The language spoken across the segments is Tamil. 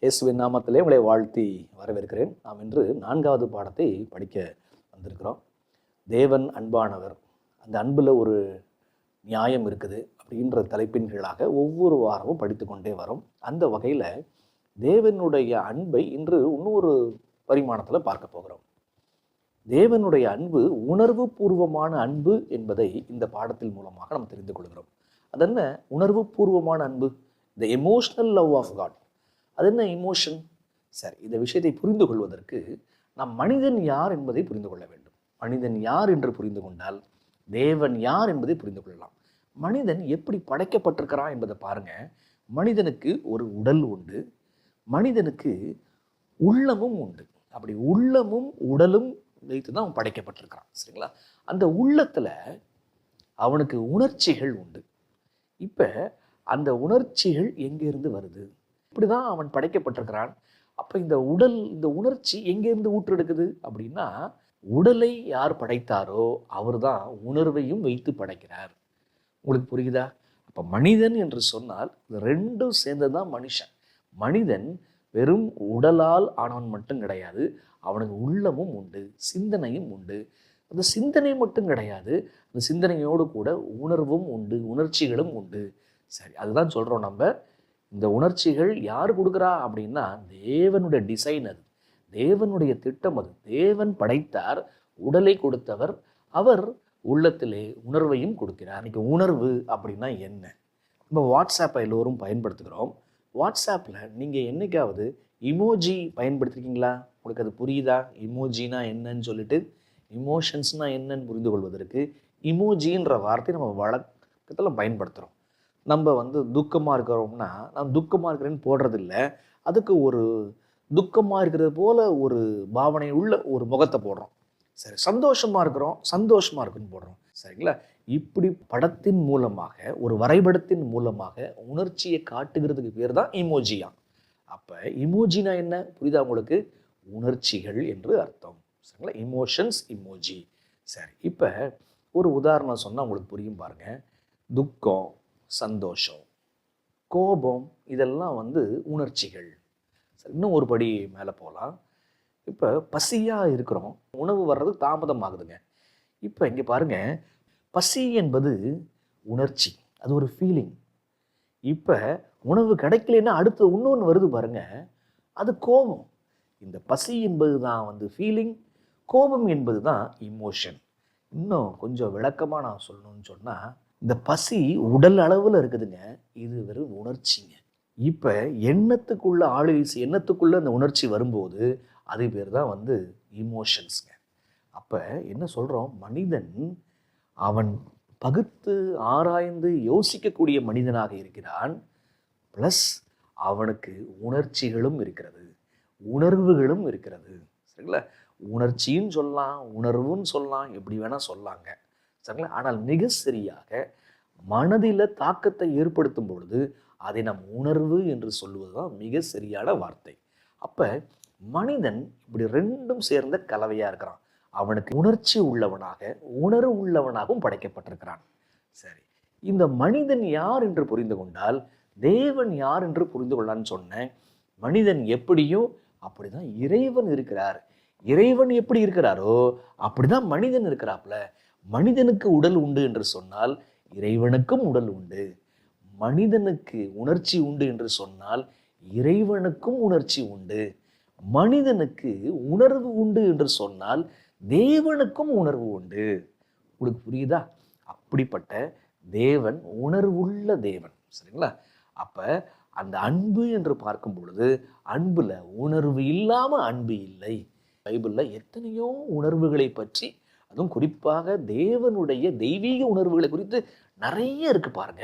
இயேசுவின் நாமத்திலே உங்களை வாழ்த்தி வரவேற்கிறேன். நாம் இன்று 4வது பாடத்தை படிக்க வந்திருக்கிறோம். தேவன் அன்பானவர், அந்த அன்பில் ஒரு நியாயம் இருக்குது அப்படின்ற தலைப்பின் கீழாக ஒவ்வொரு வாரமும் படித்து கொண்டே வரோம். அந்த வகையில் தேவனுடைய அன்பை இன்று இன்னொரு பரிமாணத்தில் பார்க்க போகிறோம். தேவனுடைய அன்பு உணர்வு பூர்வமான அன்பு என்பதை இந்த பாடத்தின் மூலமாக நாம் தெரிந்து கொள்கிறோம். அது என்ன உணர்வு பூர்வமான அன்பு? The emotional love of God. அது என்ன இமோஷன்? சரி, இந்த விஷயத்தை புரிந்து கொள்வதற்கு நாம் மனிதன் யார் என்பதை புரிந்து கொள்ள வேண்டும். மனிதன் யார் என்று புரிந்து கொண்டால் தேவன் யார் என்பதை புரிந்து கொள்ளலாம். மனிதன் எப்படி படைக்கப்பட்டிருக்கிறான் என்பதை பாருங்க. மனிதனுக்கு ஒரு உடல் உண்டு, மனிதனுக்கு உள்ளமும் உண்டு. அப்படி உள்ளமும் உடலும் வைத்து தான் அவன் படைக்கப்பட்டிருக்கிறான். சரிங்களா? அந்த உள்ளத்துல அவனுக்கு உணர்ச்சிகள் உண்டு. இப்ப அந்த உணர்ச்சிகள் எங்கிருந்து வருது? இப்படிதான் அவன் படைக்கப்பட்டிருக்கிறான். அப்ப இந்த உணர்ச்சி எங்கேருந்து ஊற்றெடுக்குது அப்படின்னா, உடலை யார் படைத்தாரோ அவர் தான் உணர்வையும் வைத்து படைக்கிறார். உங்களுக்கு புரியுதா? அப்ப மனிதன் என்று சொன்னால் ரெண்டும் சேர்ந்ததுதான் மனுஷன். மனிதன் வெறும் உடலால் ஆனவன் மட்டும் கிடையாது, அவனுக்கு உள்ளமும் உண்டு, சிந்தனையும் உண்டு. அந்த சிந்தனை மட்டும் கிடையாது, அந்த சிந்தனையோடு கூட உணர்வும் உண்டு, உணர்ச்சிகளும் உண்டு. சரி, அதுதான் சொல்றோம் நம்ம. இந்த உணர்ச்சிகள் யார் கொடுக்குறா அப்படின்னா தேவனுடைய டிசைன், அது தேவனுடைய திட்டம். அது தேவன் படைத்தார், உடலை கொடுத்தவர், அவர் உள்ளத்திலே உணர்வையும் கொடுக்கிறார். இன்னைக்கு உணர்வு அப்படின்னா என்ன? நம்ம வாட்ஸ்ஆப்பை எல்லோரும் பயன்படுத்துகிறோம். வாட்ஸ்ஆப்பில் நீங்கள் என்னைக்காவது இமோஜி பயன்படுத்திருக்கீங்களா? உங்களுக்கு அது புரியுதா? இமோஜினா என்னன்னு சொல்லிட்டு, இமோஷன்ஸ்னால் என்னன்னு புரிந்து கொள்வதற்கு இமோஜின்ற வார்த்தை நம்ம வழக்கத்தில் பயன்படுத்துகிறோம். நம்ம துக்கமாக இருக்கிறோம்னா நான் துக்கமாக இருக்கிறேன்னு போடுறதில்ல, அதுக்கு ஒரு துக்கமாக இருக்கிறது போல ஒரு பாவனை உள்ள ஒரு முகத்தை போடுறோம். சரி, சந்தோஷமாக இருக்கிறோம், சந்தோஷமாக இருக்குன்னு போடுறோம். சரிங்களா? இப்படி படத்தின் மூலமாக, ஒரு வரைபடத்தின் மூலமாக உணர்ச்சியை காட்டுகிறதுக்கு பேர் தான் இமோஜியா. அப்போ இமோஜினா என்ன புரியுதா உங்களுக்கு? உணர்ச்சிகள் என்று அர்த்தம். சரிங்களா? Emotions, emoji. சரி, இப்போ ஒரு உதாரணம் சொன்னால் உங்களுக்கு புரியும் பாருங்க. துக்கம், சந்தோஷம், கோபம், இதெல்லாம் உணர்ச்சிகள். சரி, இன்னும் ஒரு படி மேலே போகலாம். இப்போ பசியாக இருக்கிறோம், உணவு வர்றது தாமதம் ஆகுதுங்க. இப்போ இங்கே பாருங்க, பசி என்பது உணர்ச்சி, அது ஒரு ஃபீலிங். இப்போ உணவு கிடைக்கலன்னா அடுத்து இன்னொன்று வருது பாருங்க, அது கோபம். இந்த பசி என்பது தான் ஃபீலிங், கோபம் என்பது தான் இமோஷன். இன்னும் கொஞ்சம் விளக்கமாக நான் சொல்லணும்னு சொன்னால், இந்த பசி உடல் அளவில் இருக்குதுங்க, இது வெறும் உணர்ச்சிங்க. இப்போ எண்ணத்துக்குள்ள எண்ணத்துக்குள்ள அந்த உணர்ச்சி வரும்போது அது பேர் தான் இமோஷன்ஸுங்க. அப்போ என்ன சொல்கிறோம்? மனிதன் அவன் பகுத்து ஆராய்ந்து யோசிக்கக்கூடிய மனிதனாக இருக்கிறான். ப்ளஸ் அவனுக்கு உணர்ச்சிகளும் இருக்கிறது, உணர்வுகளும் இருக்கிறது. சரிங்களா? உணர்ச்சின்னு சொல்லலாம், உணர்வுன்னு சொல்லலாம், எப்படி வேணால் சொல்லாங்க. சரிங்களா? ஆனால் மிக சரியாக மனதில் தாக்கத்தை ஏற்படுத்தும் பொழுது அதை நாம் உணர்வு என்று சொல்லுவது தான் மிக சரியான வார்த்தை. அப்போ மனிதன் இப்படி ரெண்டும் சேர்ந்த கலவையாக இருக்கிறான். அவனுக்கு உணர்ச்சி உள்ளவனாக, உணர்வு உள்ளவனாகவும் படைக்கப்பட்டிருக்கிறான். சரி, இந்த மனிதன் யார் என்று புரிந்து கொண்டால் தேவன் யார் என்று புரிந்து கொள்ளலான்னு சொன்னேன். மனிதன் எப்படியோ அப்படிதான் இறைவன் இருக்கிறார். இறைவன் எப்படி இருக்கிறாரோ அப்படிதான் மனிதன் இருக்கிறாப்ல. மனிதனுக்கு உடல் உண்டு என்று சொன்னால் இறைவனுக்கும் உடல் உண்டு. மனிதனுக்கு உணர்ச்சி உண்டு என்று சொன்னால் இறைவனுக்கும் உணர்ச்சி உண்டு. மனிதனுக்கு உணர்வு உண்டு என்று சொன்னால் தேவனுக்கும் உணர்வு உண்டு. உங்களுக்கு புரியுதா? அப்படிப்பட்ட தேவன் உணர்வுள்ள தேவன். சரிங்களா? அப்ப அந்த அன்பு என்று பார்க்கும் பொழுது அன்புல உணர்வு இல்லாம அன்பு இல்லை. பைபிள்ல எத்தனையோ உணர்வுகளை பற்றி, அதுவும் குறிப்பாக தேவனுடைய தெய்வீக உணர்வுகளை குறித்து நிறைய இருக்கு பாருங்க.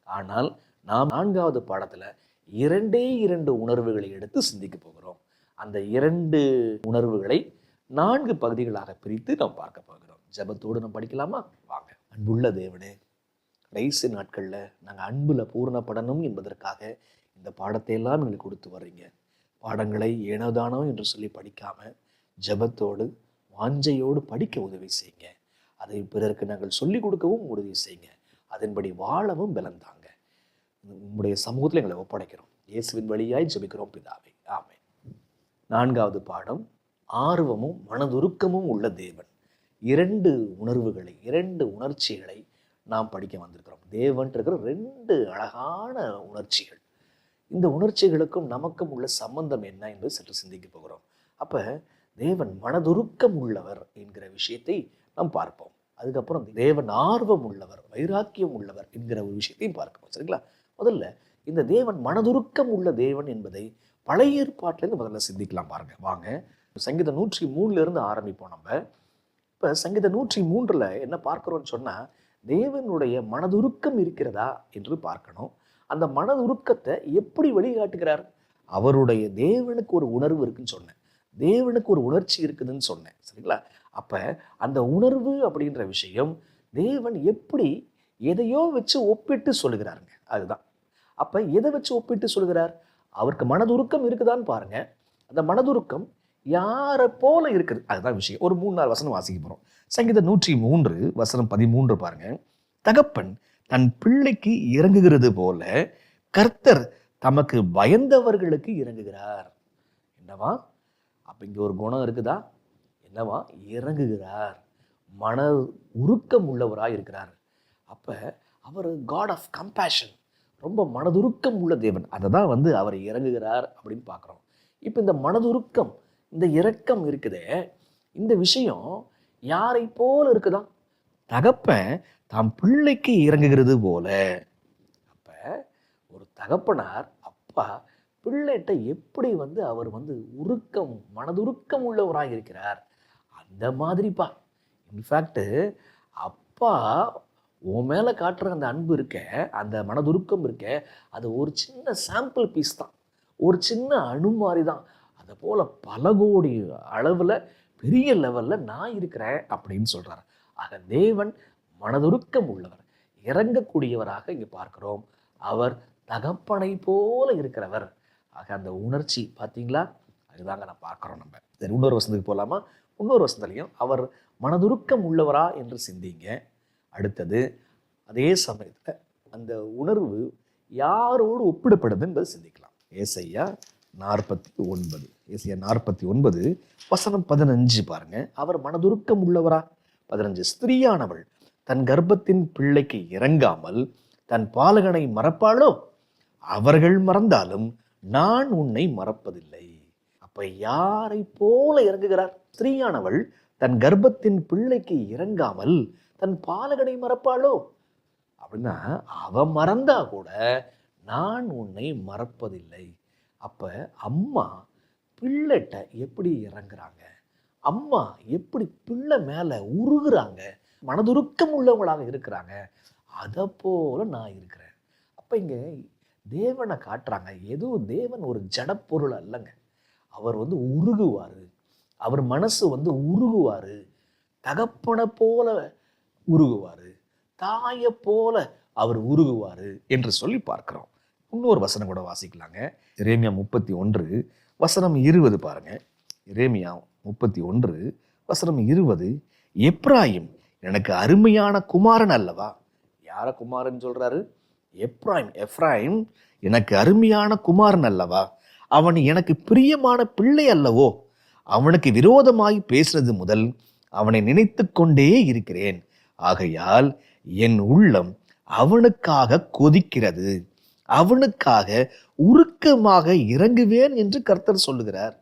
ஆனால் நாம் 4வது பாடத்துல 2 உணர்வுகளை எடுத்து சிந்திக்க போகிறோம். அந்த 2 உணர்வுகளை 4 பகுதிகளாக பிரித்து நாம் பார்க்க போகிறோம். ஜெபத்தோடு நாம் படிக்கலாமா? வாங்க. அன்புள்ள தேவனே, கடைசி நாட்கள்ல நாங்கள் அன்புல பூரணப்படணும் என்பதற்காக இந்த பாடத்தை எல்லாம் எங்களுக்கு கொடுத்து வர்றீங்க. பாடங்களை ஏனோதானோ என்று சொல்லி படிக்காம ஜெபத்தோடு வாஞ்சையோடு படிக்க உதவி செய்யுங்க. அதை பிறருக்கு நாங்கள் சொல்லிக் கொடுக்கவும் உதவி செய்யுங்க. அதன்படி வாழவும் பலந்தாங்க. உங்களுடைய சமூகத்தில் எங்களை ஒப்படைக்கிறோம். இயேசுவின் வழியாய் ஜெபிக்கிறோம் பிதாவே, ஆமென். 4வது பாடம், ஆர்வமும் மனதுருக்கமும் உள்ள தேவன். 2 உணர்வுகளை, 2 உணர்ச்சிகளை நாம் படிக்க வந்திருக்கிறோம். தேவன்றது 2 அழகான உணர்ச்சிகள். இந்த உணர்ச்சிகளுக்கும் நமக்கும் உள்ள சம்பந்தம் என்ன என்று சற்று சிந்திக்க போகிறோம். அப்ப தேவன் மனதுருக்கம் உள்ளவர் என்கிற விஷயத்தை நாம் பார்ப்போம். அதுக்கப்புறம் தேவன் ஆர்வம் உள்ளவர், வைராக்கியம் உள்ளவர் என்கிற ஒரு விஷயத்தையும் பார்க்கணும். சரிங்களா? முதல்ல இந்த தேவன் மனதுருக்கம் உள்ள தேவன் என்பதை பழைய ஏற்பாட்டிலேருந்து முதல்ல சிந்திக்கலாம். பாருங்க, வாங்க சங்கீதம் 103 ஆரம்பிப்போம். நம்ம இப்போ சங்கீதம் 103 என்ன பார்க்கிறோம்னு சொன்னா, தேவனுடைய மனதுருக்கம் இருக்கிறதா என்று பார்க்கணும். அந்த மனதுருக்கத்தை எப்படி வெளிக்காட்டுகிறார்? அவருடைய தேவனுக்கு ஒரு உணர்வு இருக்குன்னு சொன்னேன், தேவனுக்கு ஒரு உணர்ச்சி இருக்குதுன்னு சொன்னேன். சரிங்களா? அப்ப அந்த உணர்வு அப்படின்ற விஷயம் தேவன் எப்படி எதையோ வச்சு ஒப்பிட்டு சொல்லுகிறாருங்க. அதுதான். அப்ப எதை வச்சு ஒப்பிட்டு சொல்லுகிறார்? அவருக்கு மனதுருக்கம் இருக்குதான்னு பாருங்க. அந்த மனதுருக்கம் யாரை போல இருக்குது, அதுதான் விஷயம். ஒரு 3-4 வசனம் வாசிக்க போறோம். சங்கீதம் 103 பாருங்க. தகப்பன் தன் பிள்ளைக்கு இறங்குகிறது போல கர்த்தர் தமக்கு பயந்தவர்களுக்கு இறங்குகிறார். என்னவா? அப்ப இங்க ஒரு குணம் இருக்குதா? என்னவா? இறங்குகிறார், மன உருக்கம் உள்ளவராய் இருக்கிறார். அப்ப அவர் காட் ஆஃப் கம்பேஷன், ரொம்ப மனதுருக்கம் உள்ள தேவன். அதை தான் அவர் இறங்குகிறார் அப்படின்னு பார்க்குறோம். இப்போ இந்த மனதுருக்கம், இந்த இரக்கம் இருக்குதே, இந்த விஷயம் யாரை போல இருக்குதா? தகப்பன் தாம் பிள்ளைக்கு இறங்குகிறது போல. அப்ப ஒரு தகப்பனார், அப்பா பிள்ளைகிட்ட எப்படி அவர் உருக்கம், மனதுருக்கம் உள்ளவராக இருக்கிறார், அந்த மாதிரிப்பா. இன்ஃபேக்ட் அப்பா உன் மேல காட்டுற அந்த அன்பு இருக்க, அந்த மனதுருக்கம் இருக்க, அது ஒரு சின்ன சாம்பிள் பீஸ் தான், ஒரு சின்ன அணு மாதிரி தான். அதை போல பல கோடி அளவுல பெரிய லெவல்ல நான் இருக்கிறேன் அப்படின்னு சொல்றாரு. ஆக தேவன் மனதுருக்கம் உள்ளவர், இறங்கக்கூடியவராக இங்க பார்க்கிறோம். அவர் தகப்பனை போல இருக்கிறவர். ஆக அந்த உணர்ச்சி பார்த்தீங்களா, அதுதாங்க நான் பார்க்கிறோம். நம்ம இன்னொரு வசனத்துக்கு போகலாமா? இன்னொரு வசனத்துலையும் அவர் மனதுருக்கம் உள்ளவரா என்று சிந்திங்க. அடுத்தது, அதே சமயத்தில் அந்த உணர்வு யாரோடு ஒப்பிடப்படுது என்பதை சிந்திக்கலாம். ஏசாயா 49 வசனம் 15 பாருங்க. அவர் மனதுருக்கம் உள்ளவரா? 15, ஸ்திரீயானவள் தன் கர்ப்பத்தின் பிள்ளைக்கு இறங்காமல் தன் பாலகனை மறப்பாளோ? அவர்கள் மறந்தாலும் நான் உன்னை மறப்பதில்லை. அப்ப யாரை போல இறங்குகிறார்? ஸ்திரீயானவள் தன் கர்ப்பத்தின் பிள்ளைக்கு இறங்காமல் தன் பாலகனை மறப்பாளோ? அப்படின்னா அவ மறந்தா கூட நான் உன்னை மறப்பதில்லை. அப்ப அம்மா பிள்ளைட்ட எப்படி இறங்குறாங்க, அம்மா எப்படி பிள்ளை மேல உருகுறாங்க, மனதுருக்கம் உள்ளவங்களாக இருக்கிறாங்க, அதை போல நான் இருக்கிறேன். அப்ப இங்க தேவனை காட்டுறாங்க. எதுவும் தேவன் ஒரு ஜடப்பொருள் அல்லங்க. அவர் உருகுவாரு, அவர் மனசு உருகுவாரு, தகப்பனை போல உருகுவாரு, தாயை போல அவர் உருகுவாரு என்று சொல்லி பார்க்கிறோம். இன்னொரு வசனம் கூட வாசிக்கலாங்க. எரேமியா 31 வசனம் 20 பாருங்க. எரேமியா 31 வசனம் 20, எப்ராயிம் எனக்கு அருமையான குமாரன் அல்லவா? யார குமாரன் சொல்றாரு? எப்ராயிம் எனக்கு அருமையான குமாரன் அல்லவா? அவன் எனக்கு பிரியமான பிள்ளை அல்லவோ? அவனுக்கு விரோதமாய் பேசுறது முதல் அவனை நினைத்து கொண்டே இருக்கிறேன். ஆகையால் என் உள்ளம் அவனுக்காக கொதிக்கிறது, அவனுக்காக உருக்கமாக இறங்குவேன் என்று கர்த்தர் சொல்லுகிறார்.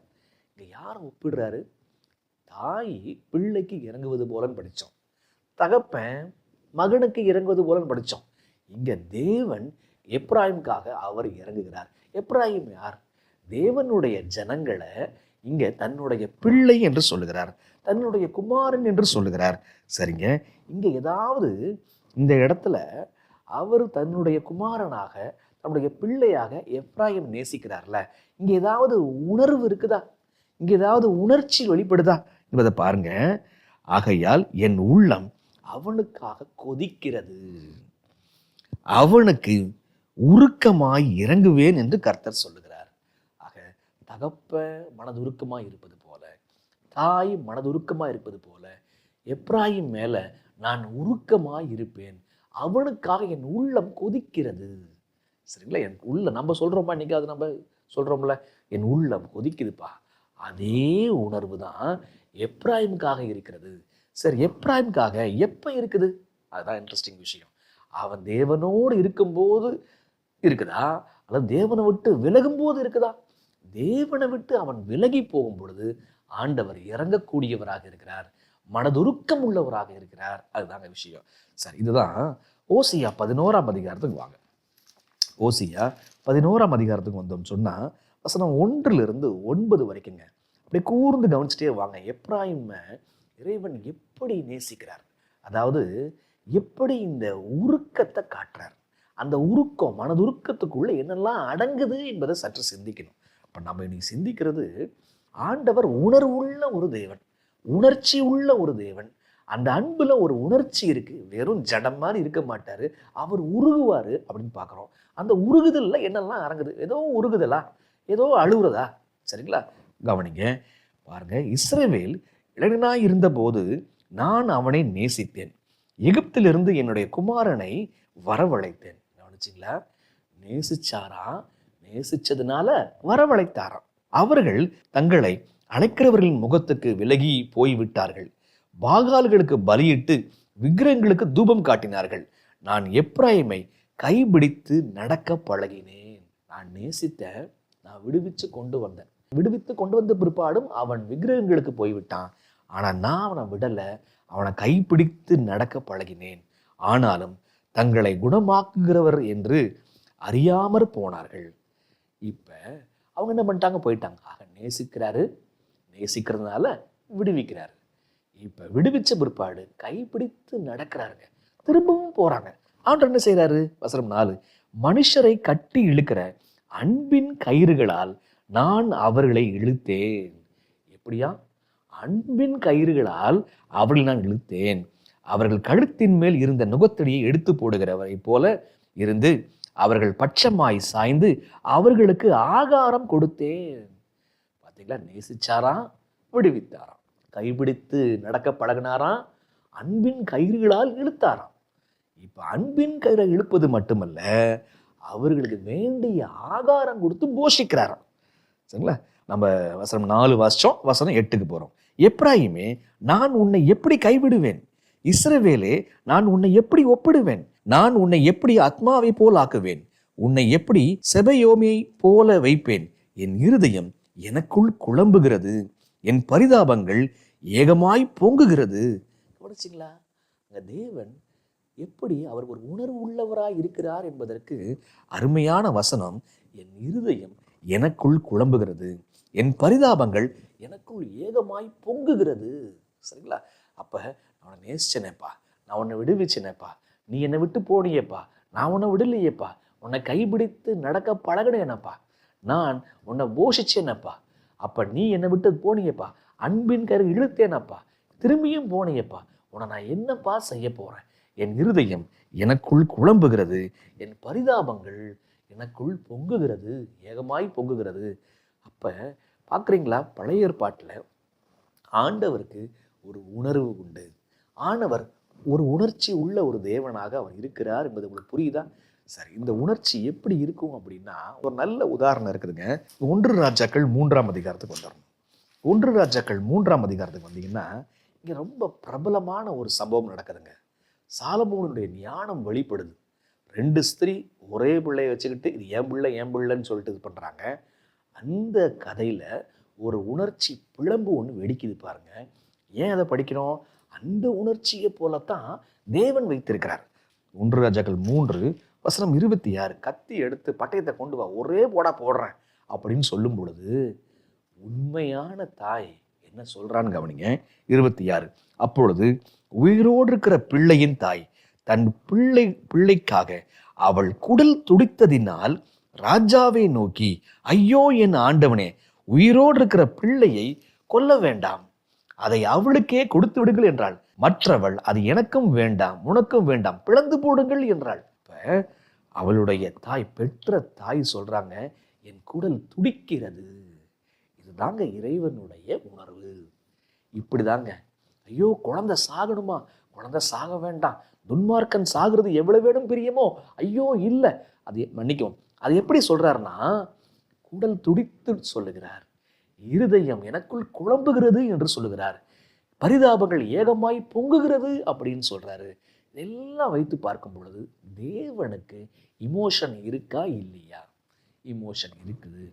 இங்க யாரை ஒப்பிடுறாரு? தாய் பிள்ளைக்கு இறங்குவது போலன்னு படித்தோம், தகப்பன் மகனுக்கு இறங்குவது போலன்னு படித்தோம். இங்க தேவன் எப்ராயிமுக்காக அவர் இறங்குகிறார். எப்ராயிம் யார்? தேவனுடைய ஜனங்களை இங்க தன்னுடைய பிள்ளை என்று சொல்லுகிறார், தன்னுடைய குமாரன் என்று சொல்லுகிறார். சரிங்க, இங்க ஏதாவது இந்த இடத்துல அவர் தன்னுடைய குமாரனாக, தன்னுடைய பிள்ளையாக எப்ராயிம் நேசிக்கிறார்ல, இங்க ஏதாவது உணர்வு இருக்குதா? இங்க ஏதாவது உணர்ச்சி வெளிப்படுதா என்பதை பாருங்க. ஆகையால் என் உள்ளம் அவனுக்காக கொதிக்கிறது, அவனுக்கு உருக்கமாய் இறங்குவேன் என்று கர்த்தர் சொல்லுகிறார். ஆக தகப்ப மனதுருக்கமாய் இருப்பது போல, தாய் மனதுருக்கமாய் இருப்பது போல எப்ராயிம் மேல நான் உருக்கமாய் இருப்பேன், அவனுக்காக என் உள்ளம் கொதிக்கிறது. சரிங்களா? என் உள்ள நம்ம சொல்கிறோம்ப்பா, இன்றைக்கி அது நம்ம சொல்கிறோம்ல, என் உள்ளம் கொதிக்குதுப்பா. அதே உணர்வு தான் எப்ராயிமுக்காக இருக்கிறது. சரி, எப்ராயிமுக்காக எப்போ இருக்குது? அதுதான் இன்ட்ரெஸ்டிங் விஷயம். அவன் தேவனோடு இருக்கும்போது இருக்குதா, அல்லது தேவனை விட்டு விலகும்போது இருக்குதா? தேவனை விட்டு அவன் விலகி போகும் பொழுது ஆண்டவர் இறங்கக்கூடியவராக இருக்கிறார், மனதுருக்கம் உள்ளவராக இருக்கிறார். அதுதாங்க விஷயம். சரி, இதுதான் ஓசியா 11ஆம் அதிகாரத்துக்கு வாங்க. ஓசியா 11ஆம் அதிகாரத்துக்கு வந்தோம்னு சொன்னால் வசனம் 1லிருந்து 9 வரைக்குங்க. அப்படியே கூர்ந்து கவனிச்சிட்டே வாங்க. எப்ராயிமை இறைவன் எப்படி நேசிக்கிறார், அதாவது எப்படி இந்த உருக்கத்தை காட்டுறார், அந்த உருக்கம், மனதுருக்கத்துக்குள்ள என்னெல்லாம் அடங்குது என்பதை சற்று சிந்திக்கணும். இப்போ நம்ம இன்னைக்கு சிந்திக்கிறது, ஆண்டவர் உணர்வுள்ள ஒரு தேவன், உணர்ச்சி உள்ள ஒரு தேவன். அந்த அன்புல ஒரு உணர்ச்சி இருக்கு, வெறும் ஜடம் மாதிரி இருக்க மாட்டாரு, அவர் உருகுவாரு அப்படின்னு பார்க்குறோம். அந்த உருகுதல்ல என்னெல்லாம் அடங்குது? ஏதோ உருகுதலா, ஏதோ அழுகுறதா? சரிங்களா? கவனிங்க, பாருங்க. இஸ்ரவேல் இளைஞனாய் இருந்தபோது நான் அவனை நேசித்தேன், எகிப்திலிருந்து என்னுடைய குமாரனை வரவழைத்தேன். கவனிச்சிங்களா? நேசிச்சாரா, நேசிச்சதுனால வரவழைத்தாராம். அவர்கள் தங்களை அழைக்கிறவர்களின் முகத்துக்கு விலகி போய்விட்டார்கள், பாகால்களுக்கு பலியிட்டு விக்கிரகங்களுக்கு தூபம் காட்டினார்கள். நான் எப்ராயிமை கைபிடித்து நடக்க பழகினேன். நான் நேசித்தேன், நான் விடுவித்து கொண்டு வந்தேன். விடுவித்து கொண்டு வந்த பிற்பாடும் அவன் விக்கிரகங்களுக்கு போய்விட்டான். ஆனால் நான் அவனை விடலை, அவனை கைப்பிடித்து நடக்க பழகினேன். ஆனாலும் தங்களை குணமாக்குகிறவர் என்று அறியாமற் போனார்கள். இப்போ அவங்க என்ன பண்ணிட்டாங்க? போயிட்டாங்க. ஆக நேசிக்கிறாரு, நேசிக்கிறதுனால விடுவிக்கிறாரு. இப்போ விடுவிச்ச பிற்பாடு கைப்பிடித்து நடக்கிறாருங்க, திரும்பவும் போகிறாங்க. ஆண்டவர் என்ன செய்கிறாரு? வசனம் 4, மனுஷரை கட்டி இழுக்கிற அன்பின் கயிறுகளால் நான் அவர்களை இழுத்தேன். எப்படியா? அன்பின் கயிறுகளால் அவர்களை நான் இழுத்தேன். அவர்கள் கழுத்தின் மேல் இருந்த நுகத்தடியை எடுத்து போடுகிறவரை போல இருந்து அவர்கள் பட்சமாய் சாய்ந்து அவர்களுக்கு ஆகாரம் கொடுத்தேன். பார்த்தீங்களா? நேசிச்சாராம், விடுவித்தாராம், கைபிடித்து நடக்க பழகினாராம், அன்பின் கயிறுகளால் இழுத்தாராம். இப்போ அன்பின் கயிறை இழுப்பது மட்டுமல்ல, அவர்களுக்கு வேண்டிய ஆகாரம் கொடுத்து போஷிக்கிறாராம். சரிங்களா? நம்ம வசனம் 4 வாசிச்சோம், வசனம் 8க்கு போகிறோம். எப்ராயிமே, நான் உன்னை எப்படி கைவிடுவேன்? இஸ்ரவேலே, நான் உன்னை எப்படி ஒப்பிடுவேன்? நான் உன்னை எப்படி ஆத்மாவை போல் ஆக்குவேன்? உன்னை எப்படி செபயோமியை போல வைப்பேன்? என் இருதயம் எனக்குள் குழம்புகிறது, என் பரிதாபங்கள் ஏகமாய் பொங்குகிறது. கவனிச்சிங்களா? தேவன் எப்படி அவர் ஒரு உணர்வு உள்ளவராய் இருக்கிறார் என்பதற்கு அருமையான வசனம், என் இருதயம் எனக்குள் குழம்புகிறது, என் பரிதாபங்கள் எனக்குள் ஏகமாய் பொங்குகிறது. சரிங்களா? அப்போ நான் உன்னை நேசிச்சேனேப்பா, நான் உன்னை விடுவிச்சேனேப்பா, நீ என்னை விட்டு போனியேப்பா, நான் உன்னை விடலையேப்பா, உன்னை கைபிடித்து நடக்க பழகினேனப்பா, நான் உன்னை போஷிச்சேனப்பா, அப்போ நீ என்னை விட்டு போனியேப்பா, அன்பின் கரு இழுத்தேனப்பா, திரும்பியும் போனியேப்பா, உன்னை நான் என்னப்பா செய்ய போகிறேன்? என் இருதயம் எனக்குள் குழம்புகிறது, என் பரிதாபங்கள் எனக்குள் பொங்குகிறது, ஏகமாய் பொங்குகிறது. அப்போ பார்க்குறீங்களா? பழைய ஏற்பாட்டில் ஆண்டவருக்கு ஒரு உணர்வு உண்டு. ஆண்டவர் ஒரு உணர்ச்சி உள்ள ஒரு தேவனாக அவர் இருக்கிறார் என்பது உங்களுக்கு புரியுதா? சரி, இந்த உணர்ச்சி எப்படி இருக்கும் அப்படின்னா, ஒரு நல்ல உதாரணம் இருக்குதுங்க. 1 ராஜாக்கள் 3ஆம் அதிகாரத்துக்கு வந்துடணும். 1 ராஜாக்கள் 3ஆம் அதிகாரத்துக்கு வந்தீங்கன்னா, இங்கே ரொம்ப பிரபலமான ஒரு சம்பவம் நடக்குதுங்க. சாலமோனுடைய ஞானம் வெளிப்படுது. 2 ஸ்திரீ ஒரே பிள்ளையை வச்சுக்கிட்டு இது என் பிள்ளை என் பிள்ளைன்னு சொல்லிட்டு இது பண்ணுறாங்க. அந்த கதையில் ஒரு உணர்ச்சி பிளம்பு ஒன்று வெடிக்குது பாருங்க. ஏன் அதை படிக்கிறோம்? அந்த உணர்ச்சியை போலத்தான் தேவன் வைத்திருக்கிறார். 1 ராஜாக்கள் 3 வசனம் 26, கத்தி எடுத்து பட்டயத்தை கொண்டு வா, ஒரே போடா போடுறேன் அப்படின்னு சொல்லும் பொழுது உண்மையான தாய் என்ன சொல்றான்னு கவனிங்க. 26, அப்பொழுது உயிரோடு இருக்கிற பிள்ளையின் தாய் தன் பிள்ளைக்காக அவள் குடல் துடித்ததினால் ராஜாவை நோக்கி, ஐயோ என் ஆண்டவனே, உயிரோடு இருக்கிற பிள்ளையை கொல்ல வேண்டாம், அதை அவளுக்கே கொடுத்து விடுங்கள் என்றாள். மற்றவள், அது எனக்கும் வேண்டாம் உனக்கும் வேண்டாம், பிளந்து போடுங்கள் என்றாள். இப்ப அவளுடைய தாய், பெற்ற தாய் சொல்றாங்க, என் குடல் துடிக்கிறது. இதுதாங்க இறைவனுடைய உணர்வு. இப்படிதாங்க. ஐயோ குழந்தை சாகணுமா, குழந்தை சாக வேண்டாம், துன்மார்க்கன் சாகிறது எவ்வளவு வேணும் பிரியமோ, ஐயோ இல்லை, அது மன்னிக்கும். அது எப்படி சொல்றாருன்னா, குடல் துடித்து சொல்லுகிறார், இருதயம் எனக்குள் குழம்புகிறது என்று சொல்லுகிறார், பரிதாபங்கள் ஏகமாய் பொங்குகிறது அப்படின்னு சொல்றாரு. இதெல்லாம் வைத்து பார்க்கும் பொழுது தேவனுக்கு இமோஷன் இருக்கா இல்லையா? இமோஷன் இருக்குது.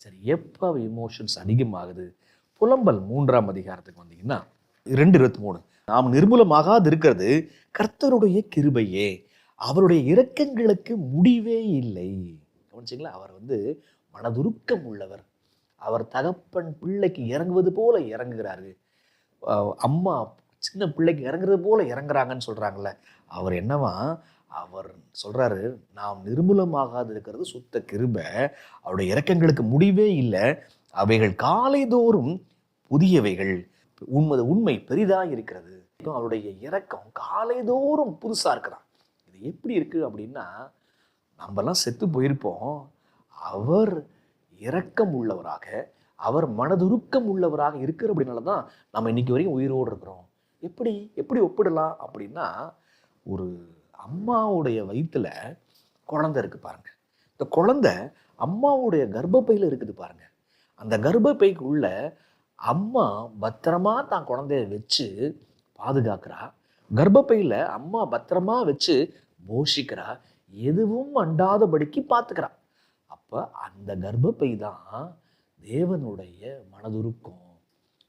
சரி, எப்போ இமோஷன்ஸ் அதிகமாகுது? புலம்பல் 3ஆம் அதிகாரத்துக்கு வந்தீங்கன்னா 2:23, நாம் நிர்மூலமாகாது இருக்கிறது கர்த்தருடைய கிருபையே, அவருடைய இரக்கங்களுக்கு முடிவே இல்லை. கவனிச்சிங்களா? அவர் மனதுருக்கம் உள்ளவர். அவர் தகப்பன் பிள்ளைக்கு இறங்குவது போல இறங்குகிறாரு. அம்மா சின்ன பிள்ளைக்கு இறங்குறது போல இறங்குறாங்கன்னு சொல்றாங்கல்ல, அவர் என்னவா அவர் சொல்றாரு, நாம் நிர்மூலமாகாது இருக்கிறது சுத்த கிருபை, அவருடைய இரக்கங்களுக்கு முடிவே இல்லை, அவைகள் காலைதோறும் புதியவைகள், உண்மை பெரிதாக இருக்கிறது. அவருடைய இரக்கம் காலைதோறும் புதுசா இருக்கிறான். இது எப்படி இருக்கு அப்படின்னா, நம்மலாம் செத்து போயிருப்போம், அவர் இரக்கம் உள்ளவராக, அவர் மனதுருக்கம் உள்ளவராக இருக்கிற அப்படின்னால தான் நம்ம இன்னைக்கு வரைக்கும் உயிரோடு இருக்கிறோம். எப்படி எப்படி ஒப்பிடலாம் அப்படின்னா, ஒரு அம்மாவுடைய வயிற்றுல குழந்தை இருக்கு பாருங்க, இந்த குழந்தை அம்மாவுடைய கர்ப்பப்பையில் இருக்குது பாருங்க, அந்த கர்ப்பப்பைக்கு உள்ள அம்மா பத்திரமா தான் குழந்தைய வச்சு பாதுகாக்கிறா, கர்ப்பப்பையில் அம்மா பத்திரமா வச்சு போஷிக்கிறா, எதுவும் அண்டாதபடிக்கு பார்த்துக்கிறா. அப்போ அந்த கர்ப்பப்பை தான் தேவனுடைய மனதுருக்கம்,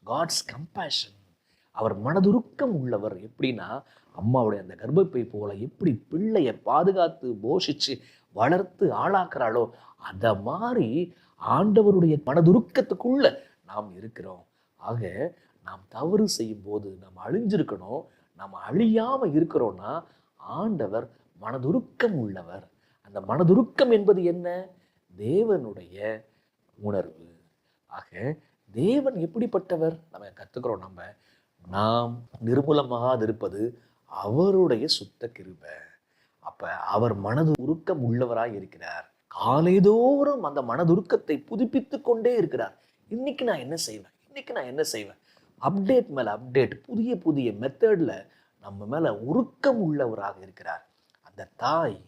காட்ஸ் கம்பேஷன். அவர் மனதுருக்கம் உள்ளவர். எப்படின்னா, அம்மாவுடைய அந்த கர்ப்பப்பை போல எப்படி பிள்ளையை பாதுகாத்து போஷிச்சு வளர்த்து ஆளாக்குறாளோ, அத மாதிரி ஆண்டவருடைய மனதுருக்கத்துக்குள்ள நாம் இருக்கிறோம். ஆக நாம் தவறு செய்யும் போது நாம் அழிஞ்சிருக்கணும். நாம் அழியாம இருக்கிறோம்னா ஆண்டவர் மனதுருக்கம் உள்ளவர். அந்த மனதுருக்கம் என்பது என்ன? தேவனுடைய உணர்வு. ஆக தேவன் எப்படிப்பட்டவர் நம்ம கத்துக்கிறோம். நாம் நிர்மூலமாகாது இருப்பது அவருடைய சுத்த கிருபை. அப்ப அவர் மனது உருக்கம் உள்ளவராய் இருக்கிறார். காலைதோறும் அந்த மனதுருக்கத்தை புதுப்பித்து கொண்டே இருக்கிறார். இன்னைக்கு நான் என்ன செய்வேன், இன்னைக்கு நான் என்ன செய்வேன், அப்டேட் மேல அப்டேட், புதிய புதிய மெத்தட்ல நம்ம மேல உருக்கம் உள்ளவராக இருக்கிறார். அந்த தாய்,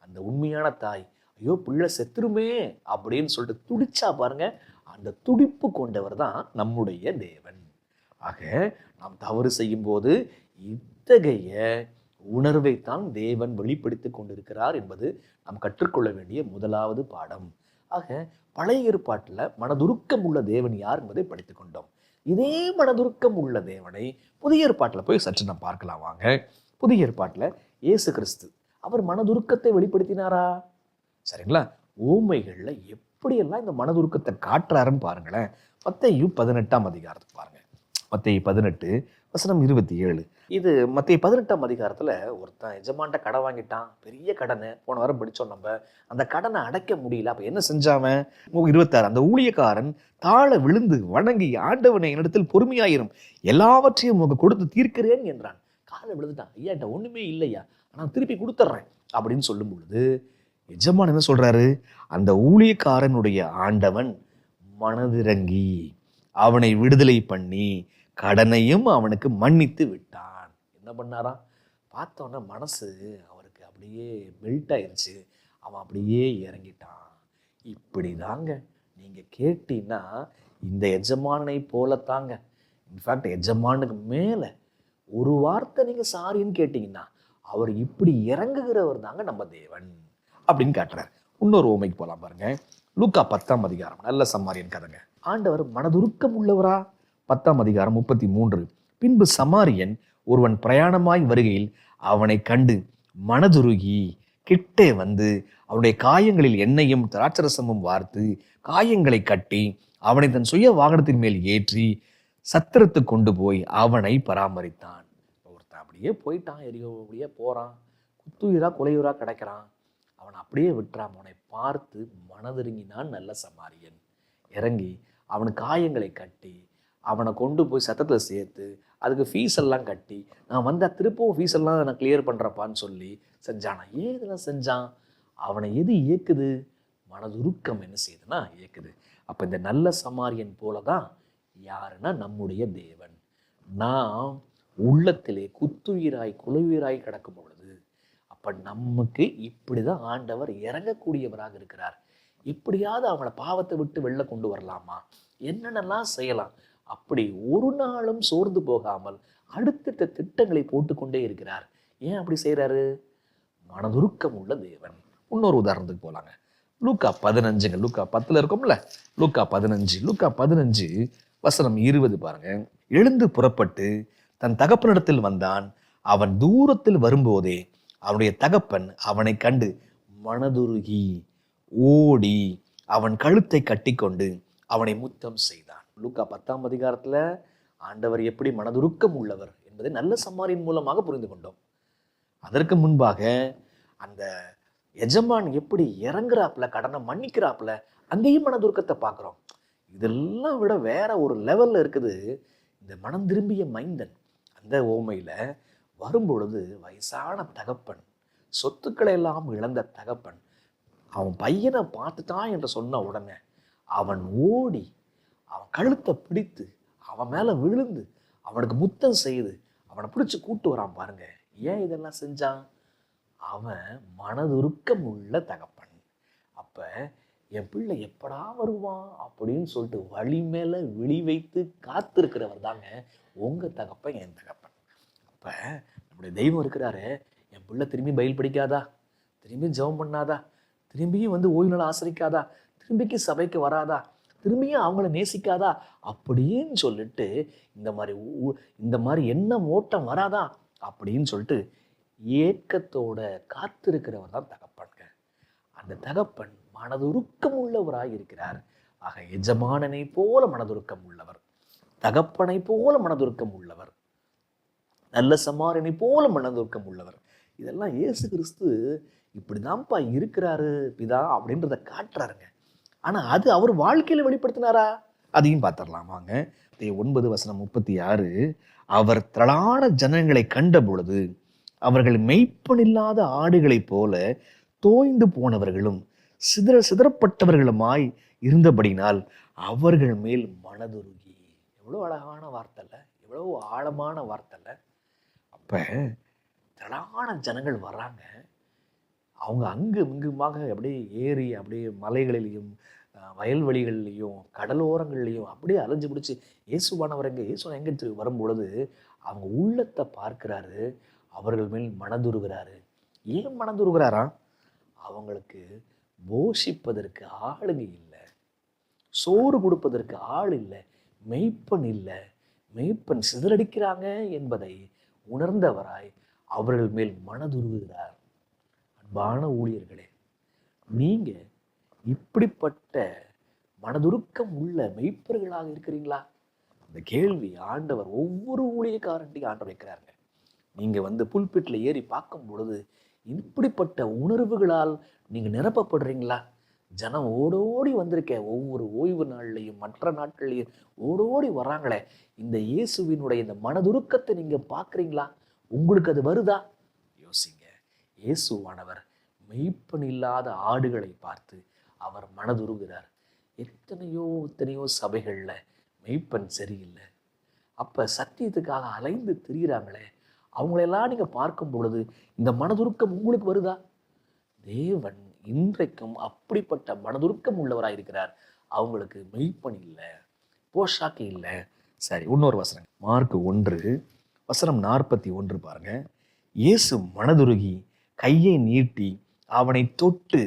அந்த உண்மையான தாய், ஐயோ பிள்ளை செத்துருமே அப்படின்னு சொல்லிட்டு துடிச்சா பாருங்க, அந்த துடிப்பு கொண்டவர் தான் நம்முடைய தேவன். ஆக நாம் தவறு செய்யும் போது இத்தகைய உணர்வைத்தான் தேவன் வெளிப்படுத்தி கொண்டிருக்கிறார் என்பது நாம் கற்றுக்கொள்ள வேண்டிய முதலாவது பாடம். ஆக பழைய ஏற்பாட்டில் மனதுருக்கம் உள்ள தேவன் யார் என்பதை படித்துக் கொண்டோம். இதே மனதுருக்கம் உள்ள தேவனை புதிய ஏற்பாட்டில் போய் சற்று நாம் பார்க்கலாம் வாங்க. புதிய ஏற்பாட்டில் இயேசு கிறிஸ்து அவர் மனதுருக்கத்தை வெளிப்படுத்தினாரா? சரிங்களா? ஊமைகள்ல எப்படியெல்லாம் இந்த மனதுருக்கத்தை காட்டுறாருன்னு பாருங்களேன். மத்தேயு 18ஆம் அதிகாரத்துக்கு பாருங்க. மத்தேயு 18:27. இது மத்தேயு 18ஆம் அதிகாரத்துல ஒருத்தன் எஜமான்ட்ட கடன் வாங்கிட்டான், பெரிய கடனை. போன வாரம் படிச்சோம் நம்ம. அந்த கடனை அடைக்க முடியல. அப்ப என்ன செஞ்சாவன்? 26, அந்த ஊழியக்காரன் தாழ விழுந்து வணங்கி, ஆண்டவனை என்னிடத்தில் பொறுமையாயிரும், எல்லாவற்றையும் உங்களுக்கு கொடுத்து தீர்க்கிறேன் என்றான். காலை விழுந்துட்டான். ஐயா என்கிட்ட ஒண்ணுமே இல்லையா, ஆனா திருப்பி கொடுத்துட்றேன் அப்படின்னு சொல்லும் பொழுது எஜமான் என்ன சொல்றாரு? அந்த ஊழியக்காரனுடைய ஆண்டவன் மனதிறங்கி அவனை விடுதலை பண்ணி கடனையும் அவனுக்கு மன்னித்து விட்டான். என்ன பண்ணாராம்? பார்த்தோன்னா மனசு அவருக்கு அப்படியே மெல்ட் ஆயிடுச்சு. அவன் அப்படியே இறங்கிட்டான். இப்படி தாங்க நீங்க கேட்டீங்கன்னா இந்த எஜமானை போலத்தாங்க. இன்ஃபேக்ட் எஜமானுக்கு மேல ஒரு வார்த்தை நீங்க சாரின்னு கேட்டீங்கன்னா அவர் இப்படி இறங்குகிறவர் தாங்க நம்ம தேவன் அப்படின்னு காட்டுறாரு. இன்னொரு ஓமைக்கு போலாம் பாருங்க. லூக்கா 10ஆம் அதிகாரம், நல்ல சமாரியன் கதைங்க. ஆண்டவர் மனதுருக்கம் உள்ளவரா? 10ஆம் அதிகாரம் 33. பின்பு சமாரியன் ஒருவன் பிரயாணமாய் வருகையில் அவனை கண்டு மனதுருகி கிட்டே வந்து அவனுடைய காயங்களில் எண்ணெயும் திராட்சரசமும் வார்த்து காயங்களை கட்டி அவனை தன் சுய வாகனத்தின் மேல் ஏற்றி சத்திரத்து கொண்டு போய் அவனை பராமரித்தான். ஒருத்தன் அப்படியே போயிட்டான், எரியோ அப்படியே போறான், குத்துயிரா கொலையுரா கிடைக்கிறான். அவனை அப்படியே விட்டுறான். அவனை பார்த்து மனதிறங்கினான் நல்ல சமாரியன். இறங்கி அவனுக்கு காயங்களை கட்டி அவனை கொண்டு போய் சத்தத்தில் சேர்த்து அதுக்கு ஃபீஸ் எல்லாம் கட்டி, நான் வந்தால் திருப்பவும் ஃபீஸ் எல்லாம் நான் கிளியர் பண்ணுறப்பான்னு சொல்லி செஞ்சானா? ஏன் இதெல்லாம் செஞ்சான்? அவனை எது இயக்குது? மனதுருக்கம் என்ன செய்யுதுன்னா இயக்குது. அப்போ இந்த நல்ல சமாரியன் போல தான் யாருன்னா நம்முடைய தேவன். நாம் உள்ளத்திலே குத்துயிராய் குலையுயிராய் கிடக்கும் பொழுது அப்ப நமக்கு இப்படிதான் ஆண்டவர் இறங்கக்கூடியவராக இருக்கிறார். எப்படியாவது அவங்கள பாவத்தை விட்டு வெளில கொண்டு வரலாமா, என்னென்னலாம் செய்யலாம், அப்படி ஒரு நாளும் சோர்ந்து போகாமல் அடுத்தடுத்த திட்டங்களை போட்டுக்கொண்டே இருக்கிறார். ஏன் அப்படி செய்யறாரு? மனதுருக்கம் உள்ள தேவன். இன்னொரு உதாரணத்துக்கு போலாங்க. லூக்கா 15ங்க. லூக்கா 10ல இருக்கும்ல, லூக்கா 15 வசனம் 20 பாருங்க. எழுந்து புறப்பட்டு தன் தகப்பனிடத்தில் வந்தான். அவன் தூரத்தில் வரும்போதே அவனுடைய தகப்பன் அவனை கண்டு மனதுருகி ஓடி அவன் கழுத்தை கட்டிக்கொண்டு அவனை முத்தம் செய்தான். லூக்கா 10ஆம் அதிகாரத்துல ஆண்டவர் எப்படி மனதுருக்கம் உள்ளவர் என்பதை நல்ல சமாரியின் மூலமாக புரிந்து கொண்டோம். அதற்கு முன்பாக அந்த எஜமான் எப்படி இறங்குறாப்புல, கடனை மன்னிக்கிறாப்புல, அங்கேயும் மனதுருக்கத்தை பார்க்குறோம். இதெல்லாம் விட வேற ஒரு லெவல்ல இருக்குது இந்த மனம் திரும்பிய மைந்தன். அந்த ஓமையில வரும்பொழுது வயசான தகப்பன், சொத்துக்களை எல்லாம் இழந்த தகப்பன், அவன் பையனை பார்த்துட்டான் என்று சொன்ன உடனே அவன் ஓடி அவன் கழுத்தை பிடித்து அவன் மேல விழுந்து அவனுக்கு முத்தம் செய்து அவனை பிடிச்சு கூட்டு வரான் பாருங்க. ஏன் இதெல்லாம் செஞ்சான்? அவன் மனதுருக்கம் உள்ள தகப்பன். அப்ப என் பிள்ளை எப்படா வருவான் அப்படின்னு சொல்லிட்டு வழி மேல விழி வைத்து காத்திருக்கிறவர் தாங்க உங்க தகப்பன், என் தகப்பன். அப்ப நம்முடைய தெய்வம் இருக்கிறாரு, என் பிள்ளை திரும்பி பயில் படிக்காதா, திரும்பி ஜெபம் பண்ணாதா, திரும்பியும் வந்து ஓய்வு நாள் ஆசிரிக்காதா, திரும்பிக்கு சபைக்கு வராதா, திரும்பியும் அவங்கள நேசிக்காதா அப்படின்னு சொல்லிட்டு இந்த மாதிரி எண்ணம் ஓட்டம் வராதா அப்படின்னு சொல்லிட்டு ஏக்கத்தோட காத்திருக்கிறவர் தான் தகப்பன்க. அந்த தகப்பன் மனதுருக்கம் உள்ளவராய் இருக்கிறார். ஆக எஜமானனை போல மனதுருக்கம் உள்ளவர், தகப்பனை போல மனதுருக்கம் உள்ளவர், நல்ல சமாரியனை போல மனதுருக்கம் உள்ளவர். இதெல்லாம் இயேசு கிறிஸ்து இப்படிதான்ப்பா இருக்கிறாரு பிதா அப்படின்றத காட்டுறாருங்க. ஆனா அது அவர் வாழ்க்கையில வெளிப்படுத்தினாரா? அதையும் பார்த்துடலாம் வாங்க. 9:36 அவர் திரளான ஜனங்களை கண்ட பொழுது அவர்கள் மெய்ப்பனில்லாத ஆடுகளைப் போல தோய்ந்து போனவர்களும் சிதறப்பட்டவர்களுமாய் இருந்தபடினால் அவர்கள் மேல் மனதுருகி. எவ்வளவு அழகான வார்த்தைல, எவ்வளவு ஆழமான வார்த்தைல. அப்ப திரளான ஜனங்கள் வர்றாங்க. அவங்க அங்கு இங்குமாக அப்படியே ஏறி அப்படியே மலைகளிலையும் வயல்வெளிகள்லையும் கடலோரங்கள்லையும் அப்படியே அலைஞ்சு பிடிச்சி இயேசுவானவர் எங்க வரும்பொழுது அவங்க உள்ளத்தை பார்க்கிறாரு, அவர்கள் மேல் மனதுருகிறாரு. ஏன் மனதுருகிறாரா? அவங்களுக்கு போஷிப்பதற்கு ஆளுங்க இல்லை, சோறு கொடுப்பதற்கு ஆள் இல்லை, மெய்ப்பன் இல்லை, மெய்ப்பன் சிதறடிக்கிறாங்க என்பதை உணர்ந்தவராய் அவர்கள் மேல் மனதுருகிறார். அன்பான ஊழியர்களே, நீங்க இப்படிப்பட்ட மனதுருக்கம் உள்ள மெய்ப்பர்களாக இருக்கிறீங்களா? இந்த கேள்வி ஆண்டவர் ஒவ்வொரு ஊழியக்காரன்ட்டையும் ஆண்டவர் வைக்கிறாருங்க. நீங்க வந்து புல்பிட்ல ஏறி பார்க்கும் பொழுது இப்படிப்பட்ட உணர்வுகளால் நீங்க நிரப்பப்படுறீங்களா? ஜனம் ஓடோடி வந்திருக்க, ஒவ்வொரு ஓய்வு நாள்லையும் மற்ற நாட்கள்லையும் ஓடோடி வர்றாங்களே, இந்த இயேசுவினுடைய இந்த மனதுருக்கத்தை நீங்க பார்க்குறீங்களா? உங்களுக்கு அது வருதா? யோசிங்க. இயேசுவானவர் மெய்ப்பன் இல்லாத ஆடுகளை பார்த்து அவர் மனதுருகிறார். எத்தனையோ சபைகள்ல மெய்ப்பன் சரியில்லை. அப்ப சத்தியத்துக்காக அலைந்து திரிகிறாங்களே, அவங்களெல்லாம் நீங்க பார்க்கும் பொழுது இந்த மனதுருக்கம் உங்களுக்கு வருதா? தேவன் இன்றைக்கும் அப்படிப்பட்ட மனதுருக்கம் உள்ளவராய் இருக்கிறார். அவங்களுக்கு மெய்ப்பன் இல்லை, போஷாக்கு இல்லை. சரி, இன்னொரு வசனம் மார்க் 1:41 பாருங்க. இயேசு மனதுருகி கையை நீட்டி அவனை தொட்டு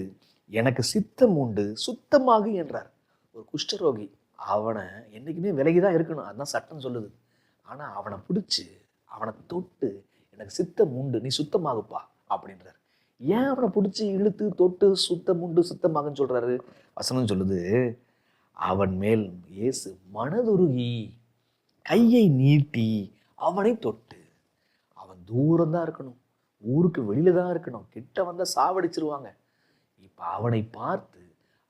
எனக்கு சித்தம் உண்டு சுத்தமாகு என்றார். ஒரு குஷ்டரோகி, அவனை என்னைக்குமே விலகிதான் இருக்கணும், அதுதான் சட்டம் சொல்லுது. ஆனா அவனை பிடிச்சு அவனை தொட்டு எனக்கு சித்தம் உண்டு, நீ சுத்தமாகுப்பா அப்படின்றார். ஏன் அவனை பிடிச்சி இழுத்து தொட்டு சுத்தம் உண்டு சுத்தமாகுன்னு சொல்றாரு? வசனம் சொல்லுது, அவன் மேல் இயேசு மனதுருகி கையை நீட்டி அவனை தொட்டு. அவன் தூரம் தான் இருக்கணும், ஊருக்கு வெளியில தான் இருக்கணும், கிட்ட வந்தா சாவடிச்சிருவாங்க. இப்ப அவனை பார்த்து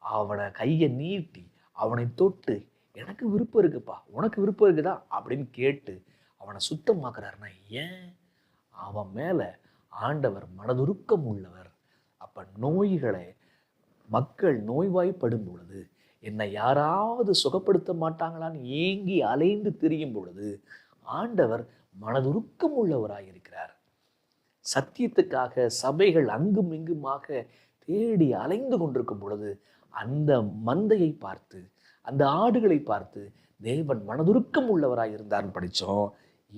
அவனை கையை நீட்டி அவனை தொட்டு எனக்கு விருப்பம் இருக்குப்பா, உனக்கு விருப்பம் இருக்குதா அப்படின்னு கேட்டு அவனை சுத்தமாக்குறாருன்னா ஏன்? அவன் மேல ஆண்டவர் மனதுருக்கம் உள்ளவர். அப்ப நோய்களை மக்கள் நோய்வாய்ப்படும் பொழுது என்னை யாராவது சுகப்படுத்த மாட்டாங்களான்னு ஏங்கி அலைந்து திரியும் பொழுது ஆண்டவர் மனதுருக்கம் உள்ளவராய் இருக்கிறார். சத்தியத்துக்காக சபைகள் அங்கும் இங்குமாக தேடி அலைந்து கொண்டிருக்கும் பொழுது அந்த மந்தையை பார்த்து, அந்த ஆடுகளை பார்த்து தேவன் மனதுருக்கம் உள்ளவராய் இருந்தார்னு படித்தோம்.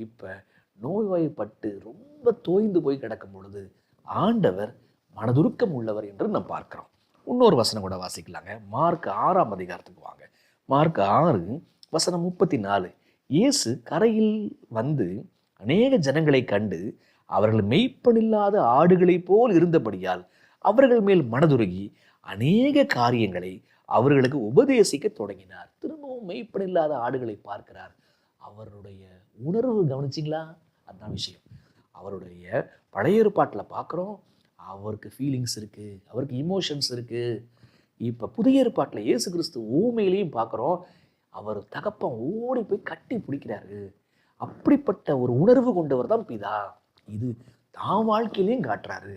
இப்போ நோய்வாய்ப்பட்டு ரொம்ப தோய்ந்து போய் கிடக்கும் பொழுது ஆண்டவர் மனதுருக்கம் உள்ளவர் என்று நாம் பார்க்கிறோம். இன்னொரு வசனம் கூட வாசிக்கலாங்க. மார்க் 6ஆம் அதிகாரத்துக்கு வாங்க. மார்க் 6:34. இயேசு கரையில் வந்து அநேக ஜனங்களை கண்டு அவர்கள் மெய்ப்பனில்லாத ஆடுகளைப் போல் இருந்தபடியால் அவர்கள் மேல் மனதுருகி அநேக காரியங்களை அவர்களுக்கு உபதேசிக்க தொடங்கினார். திரும்பவும் மெய்ப்பனில்லாத ஆடுகளை பார்க்கிறார். அவருடைய உணர்வு கவனிச்சிங்களா? அதுதான் விஷயம். அவருடைய பழைய ஏற்பாட்டில் பார்க்குறோம், அவருக்கு ஃபீலிங்ஸ் இருக்குது, அவருக்கு இமோஷன்ஸ் இருக்குது. இப்போ புதிய ஏற்பாட்டில் இயேசு கிறிஸ்து ஊமையிலையும் பார்க்குறோம், அவர் தகப்பன் ஓடி போய் கட்டி பிடிக்கிறாரு. அப்படிப்பட்ட ஒரு உணர்வு கொண்டவர் தான் பிதா. இது தான் வாழ்க்கையிலையும் காட்டுறாரு.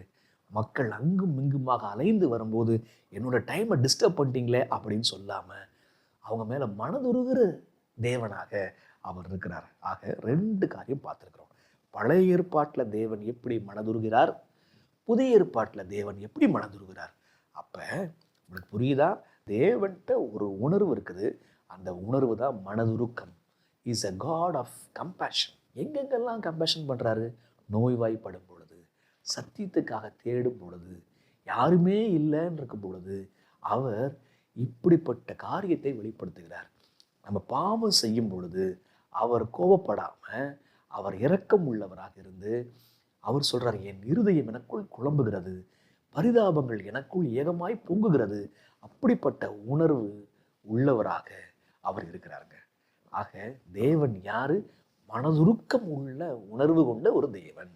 மக்கள் அங்கும் இங்குமாக அலைந்து வரும்போது என்னோட டைமை டிஸ்டர்ப் பண்ணிட்டீங்களே அப்படின்னு சொல்லாமல் அவங்க மேலே மனதுருகிற தேவனாக அவர் இருக்கிறார். ஆக 2 காரியம் பார்த்துருக்குறோம். பழைய ஏற்பாட்டில் தேவன் எப்படி மனதுருகிறார், புதிய ஏற்பாட்டில் தேவன் எப்படி மனதுருகிறார். அப்போ உங்களுக்கு புரியுதா? தேவன்கிட்ட ஒரு உணர்வு இருக்குது. அந்த உணர்வு தான் மனதுருக்கம். Is a God of compassion. எங்கெங்கெல்லாம் கம்பேஷன் பண்ணுறாரு? நோய்வாய்ப்படும் பொழுது, சத்தியத்துக்காக தேடும் பொழுது, யாருமே இல்லைன்னு இருக்கும் பொழுது அவர் இப்படிப்பட்ட காரியத்தை வெளிப்படுத்துகிறார். நம்ம பாவம் செய்யும் பொழுது அவர் கோபப்படாமல் அவர் இரக்கம் உள்ளவராக இருந்து அவர் சொல்கிறார், என் இருதயம் எனக்குள் குழம்புகிறது, பரிதாபங்கள் எனக்குள் ஏகமாய் பொங்குகிறது. அப்படிப்பட்ட உணர்வு உள்ளவராக அவர் இருக்கிறாருங்க. ஆக தேவன் யாரு? மனதுருக்கம் உள்ள உணர்வு கொண்ட ஒரு தேவன்.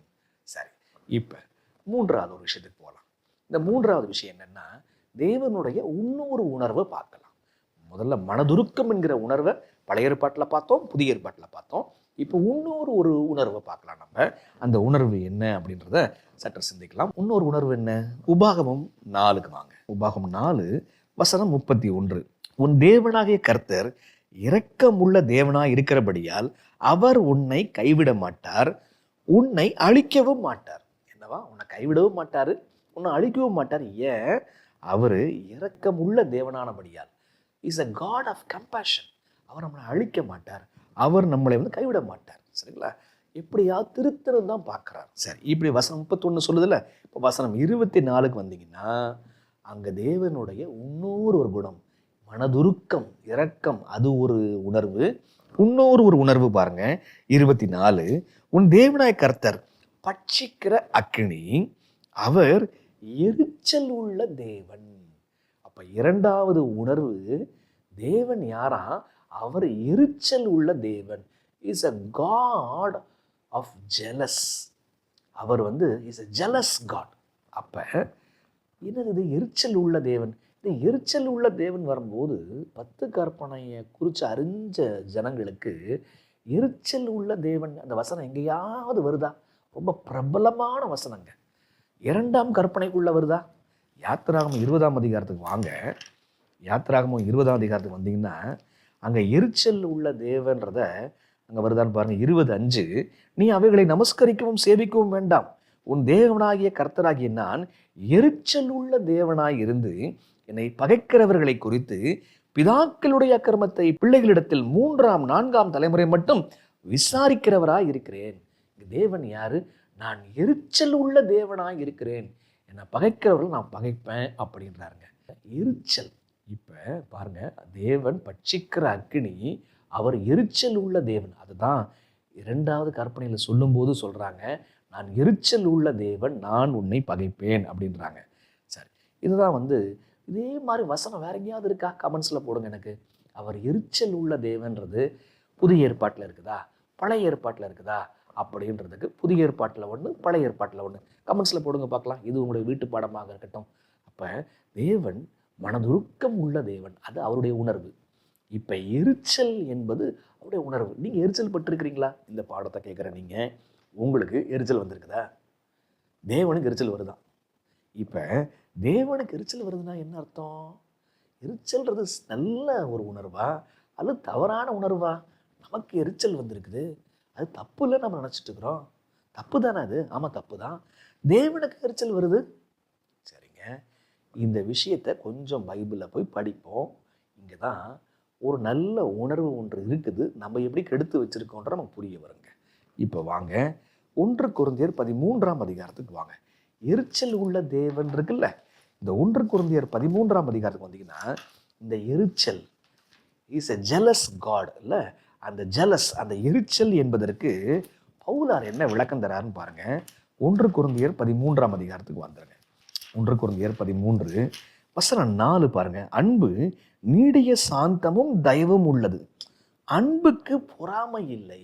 சரி, இப்போ 3வது ஒரு விஷயத்துக்கு போகலாம். இந்த 3வது விஷயம் என்னன்னா, தேவனுடைய இன்னொரு உணர்வை பார்க்கலாம். முதல்ல மனதுருக்கம் என்கிற உணர்வை பழைய ஏற்பாட்டில் பார்த்தோம், புதிய ஏற்பாட்டில் பார்த்தோம். இப்போ இன்னொரு ஒரு உணர்வை பார்க்கலாம். நம்ம அந்த உணர்வு என்ன அப்படின்றத சற்று சிந்திக்கலாம். இன்னொரு உணர்வு என்ன? உபாகமம் 4க்கு வாங்க. உபாகமம் 4:31. உன் தேவனாகிய கர்த்தர் இரக்கமுள்ள தேவனாய் இருக்கிறபடியால் அவர் உன்னை கைவிட மாட்டார், உன்னை அழிக்கவும் மாட்டார். என்னவா? உன்னை கைவிடவும் மாட்டார், உன்னை அழிக்கவும் மாட்டார். ஏன்? அவர் இரக்கமுள்ள தேவனானபடியால். Is a God of compassion. அவர் நம்மளை அழிக்க மாட்டார், அவர் நம்மளை கைவிட மாட்டார். சரிங்களா? எப்படியாவது திருத்தணும் தான் பார்க்குறார். சரி, இப்படி வசனம் 31 சொல்லுதில்ல. இப்போ வசனம் 24க்கு வந்தீங்கன்னா அங்கே தேவனுடைய இன்னொரு ஒரு குணம் மனதுருக்கம், இரக்கம். அது ஒரு உணர்வு. இன்னொரு ஒரு உணர்வு பாருங்க. 24. உன் தேவனாய் கர்த்தர் பட்சிக்கிற அக்கினி, அவர் எரிச்சல் உள்ள தேவன். அப்ப 2வது உணர்வு, தேவன் யாரா? அவர் எரிச்சல் உள்ள தேவன். Is a God of jealous. அவர் இஸ் அ ஜெலஸ் காட். அப்ப என்னது எரிச்சல் உள்ள தேவன்? இந்த எரிச்சல் உள்ள தேவன் வரும்போது 10 கற்பனையை குறித்து அறிஞ்ச ஜனங்களுக்கு எரிச்சல் உள்ள தேவன் அந்த வசனம் எங்கேயாவது வருதா? ரொம்ப பிரபலமான வசனங்க. 2ஆம் கற்பனைக்குள்ள வருதா? யாத்திராகமம் 20ஆம் அதிகாரத்துக்கு வாங்க. யாத்திராகமம் 20ஆம் அதிகாரத்துக்கு வந்தீங்கன்னா அங்கே எரிச்சல் உள்ள தேவன்றத அங்கே வருதான்னு பாருங்க. 20:5. நீ அவைகளை நமஸ்கரிக்கவும் சேவிக்கவும் வேண்டாம், உன் தேவனாகிய கர்த்தராகிய நான் எரிச்சல் உள்ள தேவனாய் இருந்து என்னை பகைக்கிறவர்களை குறித்து பிதாக்களுடைய அக்கிரமத்தை பிள்ளைகளிடத்தில் 3ஆம் 4ஆம் தலைமுறை மட்டும் விசாரிக்கிறவராய் இருக்கிறேன். தேவன் யாரு? நான் எரிச்சல் உள்ள தேவனாய் இருக்கிறேன், என்னை பகைக்கிறவர்கள் நான் பகைப்பேன் அப்படின்றாருங்க. எரிச்சல். இப்ப பாருங்க, தேவன் பட்சிக்கிற அக்கினி, அவர் எரிச்சல் உள்ள தேவன். அதுதான் 2வது கற்பனையில் சொல்லும் போது சொல்றாங்க, நான் எரிச்சல் உள்ள தேவன், நான் உன்னை பகைப்பேன் அப்படின்றாங்க. சரி, இதுதான் இதே மாதிரி வசனம் வேற எங்கேயாவது இருக்கா? கமெண்ட்ஸில் போடுங்க எனக்கு. அவர் எரிச்சல் உள்ள தேவன்றது புதிய ஏற்பாட்டில் இருக்குதா, பழைய ஏற்பாட்டில் இருக்குதா அப்படின்றதுக்கு புதிய ஏற்பாட்டில் ஒன்று, பழைய ஏற்பாட்டில் ஒன்று கமெண்ட்ஸில் போடுங்க பார்க்கலாம். இது உங்களுடைய வீட்டு பாடமாக இருக்கட்டும். அப்போ தேவன் மனதுருக்கம் உள்ள தேவன், அது அவருடைய உணர்வு. இப்போ எரிச்சல் என்பது அவருடைய உணர்வு. நீங்கள் எரிச்சல் பட்டிருக்கிறீங்களா? இந்த பாடத்தை கேட்குற நீங்கள், உங்களுக்கு எரிச்சல் வந்திருக்குதா? தேவனுக்கு எரிச்சல் வருதான். இப்போ தேவனுக்கு எரிச்சல் வருதுன்னா என்ன அர்த்தம்? எரிச்சல்ன்றது நல்ல ஒரு உணர்வா அல்லது தவறான உணர்வா? நமக்கு எரிச்சல் வந்திருக்குது, அது தப்பு இல்லை நம்ம நினச்சிட்டு இருக்கிறோம். தப்பு தானே அது? ஆமாம், தப்பு தான். தேவனுக்கு எரிச்சல் வருது. சரிங்க, இந்த விஷயத்தை கொஞ்சம் பைபிளில் போய் படிப்போம். இங்கே தான் ஒரு நல்ல உணர்வு ஒன்று இருக்குது, நம்ம எப்படி கெடுத்து வச்சுருக்கோன்ற நமக்கு புரிய வருங்க. இப்போ வாங்க 1 கொரிந்தியர் 13ஆம் அதிகாரத்துக்கு வாங்க. எரிச்சல் உள்ள தேவன் இருக்குல்ல, இந்த 1 கொரிந்தியர் 13ஆம் அதிகாரத்துக்கு வந்தீங்கன்னா, இந்த எரிச்சல் இஸ் எ ஜெலஸ் காட் இல்ல, அந்த ஜெலஸ், அந்த எரிச்சல் என்பதற்கு பவுலார் என்ன விளக்கம் தராருன்னு பாருங்க. 1 கொரிந்தியர் 13ஆம் அதிகாரத்துக்கு வந்துருங்க. 1 கொரிந்தியர் 13 வசனம் 4 பாருங்க. அன்பு நீடிய சாந்தமும் தயவும் உள்ளது, அன்புக்கு பொறாமை இல்லை.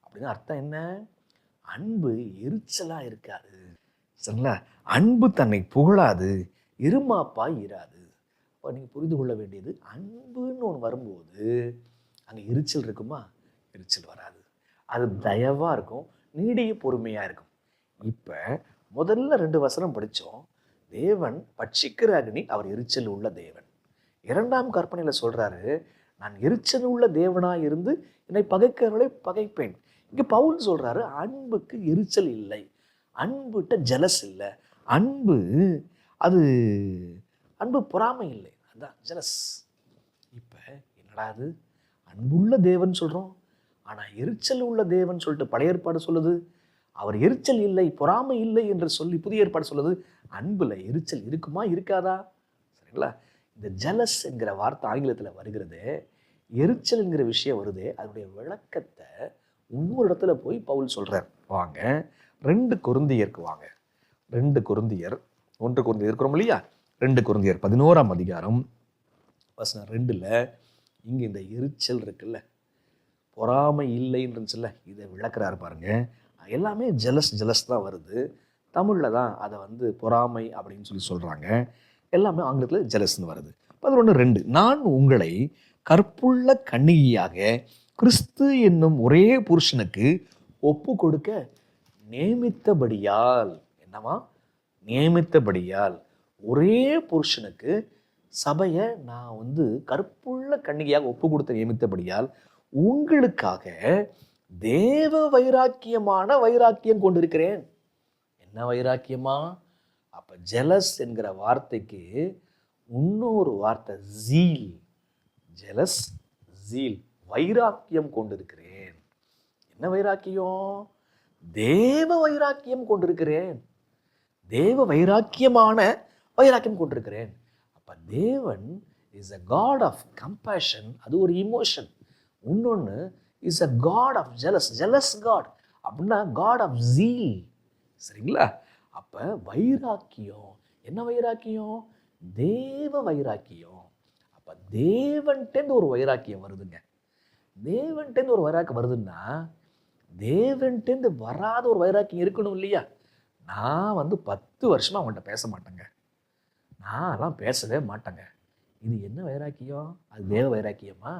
அப்படின்னு அர்த்தம் என்ன? அன்பு எரிச்சலா இருக்காது, சரிங்களா? அன்பு தன்னை புகழாது, இருமாப்பாய் இராது. இப்போ நீங்கள் புரிந்து கொள்ள வேண்டியது, அன்புன்னு ஒன்று வரும்போது அங்கே எரிச்சல் இருக்குமா? எரிச்சல் வராது. அது தயவாக இருக்கும், நீடிய பொறுமையாக இருக்கும். இப்போ முதல்ல 2 வசனம் படித்தோம். தேவன் பட்சிக்கிற அக்னி, அவர் எரிச்சல் உள்ள தேவன். 2ஆம் கற்பனையில் சொல்கிறாரு, நான் எரிச்சல் உள்ள தேவனாக இருந்து என்னை பகைக்கிறவர்களை பகைப்பேன். இங்கே பவுல் சொல்கிறாரு, அன்புக்கு எரிச்சல் இல்லை, அன்புட்ட ஜெலஸ் இல்லை, அன்பு அது அன்பு பொறாமை இல்லை, அதுதான் ஜெலஸ். இப்போ என்னடா அது, அன்புள்ள தேவன் சொல்கிறோம், ஆனால் எரிச்சல் உள்ள தேவன் சொல்லிட்டு பழைய ஏற்பாடு சொல்லுது. அவர் எரிச்சல் இல்லை, பொறாமை இல்லை என்று சொல்லி புதிய ஏற்பாடு சொல்லுது. அன்புல எரிச்சல் இருக்குமா இருக்காதா? சரிங்களா? இந்த ஜெலஸ் என்கிற வார்த்தை ஆங்கிலத்தில் வருகிறது, எரிச்சல் என்கிற விஷயம் வருது. அதனுடைய விளக்கத்தை இன்னொரு இடத்துல போய் பவுல் சொல்றார். வாங்க 2 கொரிந்தியருக்கு வாங்க. 2 கொரிந்தியர் 1 கொரிந்தியர் இருக்கிறோம் இல்லையா? 2 கொரிந்தியர் 11ஆம் அதிகாரம் வசனம் 2ல் இங்கே இந்த எரிச்சல் இருக்குல்ல, பொறாமை இல்லைன்னு இருந்துச்சுல்ல, இதை விளக்குறாரு பாருங்க. எல்லாமே ஜெலஸ் தான் வருது. தமிழில் தான் அதை பொறாமை அப்படின்னு சொல்லி சொல்கிறாங்க. எல்லாமே ஆங்கிலத்தில் ஜெலஸ்ன்னு வருது. 11:2 நான் உங்களை கற்புள்ள கன்னிகையாக கிறிஸ்து என்னும் ஒரே புருஷனுக்கு ஒப்பு கொடுக்க நியமித்தபடியால், என்னவா? நியமித்தபடியால், ஒரே புருஷனுக்கு சபையை நான் கற்புள்ள கன்னிகையாக ஒப்பு கொடுத்த நியமித்தபடியால் உங்களுக்காக தேவ வைராக்கியமான வைராக்கியம் கொண்டிருக்கிறேன். என்ன வைராக்கியமா? அப்ப ஜெலஸ் என்கிற வார்த்தைக்கு இன்னொரு வார்த்தை ஜீல். ஜெலஸ், ஜீல், வைராக்கியம் கொண்டிருக்கிறேன். என்ன வைராக்கியம்? தேவ வைராக்கியம் கொண்டிருக்கிறேன். தேவ வைராக்கியமான வைராக்கியம் கொண்டிருக்கிறேன். அப்ப தேவன் is a God of compassion, அது ஒரு இமோஷன். இன்னொன்று is a God of jealous, jealous God அப்படின்னா காட் ஆஃப் ஜீல். சரிங்களா? அப்ப வைராக்கியம், என்ன வைராக்கியம்? தேவ வைராக்கியம். அப்ப தேவன்டேந்து ஒரு வைராக்கியம் வருதுங்க. தேவன்டேந்து ஒரு வைராக்கியம் வருதுன்னா தேவன்டேந்து வராத ஒரு வைராக்கியம் இருக்கணும் இல்லையா? நான் 10 வருஷமா அவங்கள்ட்ட பேச மாட்டேங்க, நான் பேசவே மாட்டேங்க. இது என்ன வைராக்கியம்? அது தேவ வைராக்கியமா?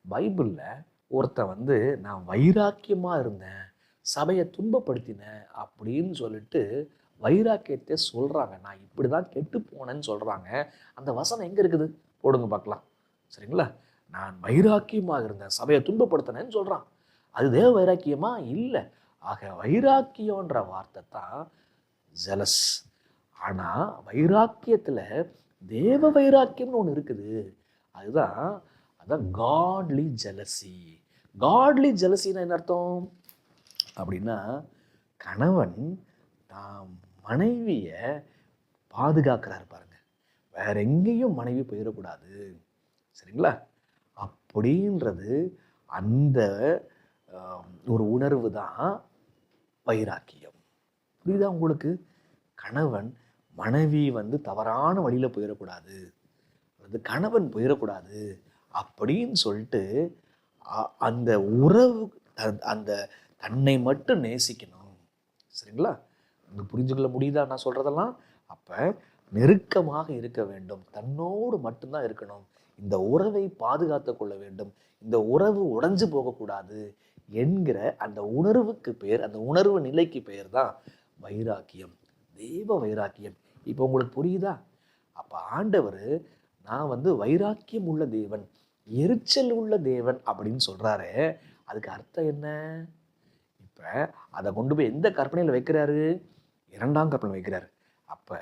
பைபிளில் ஒருத்தன் நான் வைராக்கியமாக இருந்தேன், சபையை துன்பப்படுத்தினேன் அப்படின்னு சொல்லிட்டு வைராக்கியத்தை சொல்கிறாங்க. நான் இப்படி தான் கெட்டு போனேன்னு சொல்கிறாங்க. அந்த வசனம் எங்கே இருக்குது? போடுங்க பார்க்கலாம். சரிங்களா? நான் வைராக்கியமாக இருந்தேன், சபையை துன்பப்படுத்தினேன்னு சொல்கிறான். அது தேவ வைராக்கியமா? இல்லை. ஆக வைராக்கியன்ற வார்த்தை தான் ஜெலஸ். ஆனால் வைராக்கியத்தில் தேவ வைராக்கியம்னு ஒன்று இருக்குது. அதுதான் காட்லி ஜெலசி. காட்லி ஜெலசின்னா என்ன அர்த்தம் அப்படின்னா, கணவன் தான் மனைவியை பாதுகாக்கிறார் பாருங்க, வேற எங்கேயும் மனைவி போயிடக்கூடாது. சரிங்களா? அப்படின்றது அந்த ஒரு உணர்வு தான் வைராக்கியம். புரியுதா உங்களுக்கு? கணவன் மனைவி தவறான வழியில் போயிடக்கூடாது, அது கணவன் போயிடக்கூடாது அப்படின்னு சொல்லிட்டு அந்த உறவு, அந்த தன்னை மட்டும் நேசிக்கணும். சரிங்களா? புரிஞ்சுக்கொள்ள முடியுதா நான் சொல்றதெல்லாம்? அப்ப நெருக்கமாக இருக்க வேண்டும், தன்னோடு மட்டும்தான் இருக்கணும், இந்த உறவை பாதுகாத்து கொள்ள வேண்டும், இந்த உறவு உடைஞ்சு போகக்கூடாது என்கிற அந்த உணர்வுக்கு பெயர், அந்த உணர்வு நிலைக்கு பெயர் தான் வைராக்கியம், தேவ வைராக்கியம். இப்போ உங்களுக்கு புரியுதா? அப்ப ஆண்டவர் நான் வைராக்கியம் உள்ள தேவன், எரிச்சல் உள்ள தேவன் அப்படின்னு சொல்றாரு. அதுக்கு அர்த்தம் என்ன? இப்ப இப்போ அதை கொண்டு போய் எந்த கற்பனையில் வைக்கிறாரு? 2ஆம் கற்பனை வைக்கிறாரு. அப்போ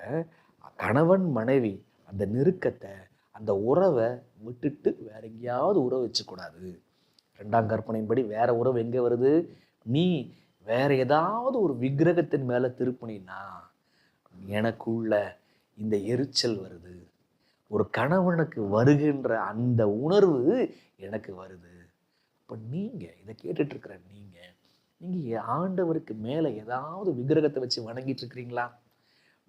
கணவன் மனைவி அந்த நெருக்கத்தை, அந்த உறவை விட்டுட்டு வேற எங்கேயாவது உறவு வச்சுக்கூடாது. 2ஆம் கற்பனையின்படி வேற உறவு எங்கே வருது? நீ வேற ஏதாவது ஒரு விக்கிரகத்தின் மேலே திருப்பினா எனக்குள்ள இந்த எரிச்சல் வருது. ஒரு கணவனுக்கு வருகின்ற அந்த உணர்வு எனக்கு வருது. இப்போ நீங்கள் இதை கேட்டுட்டு இருக்கிற நீங்கள் ஆண்டவருக்கு மேலே ஏதாவது விக்கிரகத்தை வச்சு வணங்கிட்டு இருக்கிறீங்களா?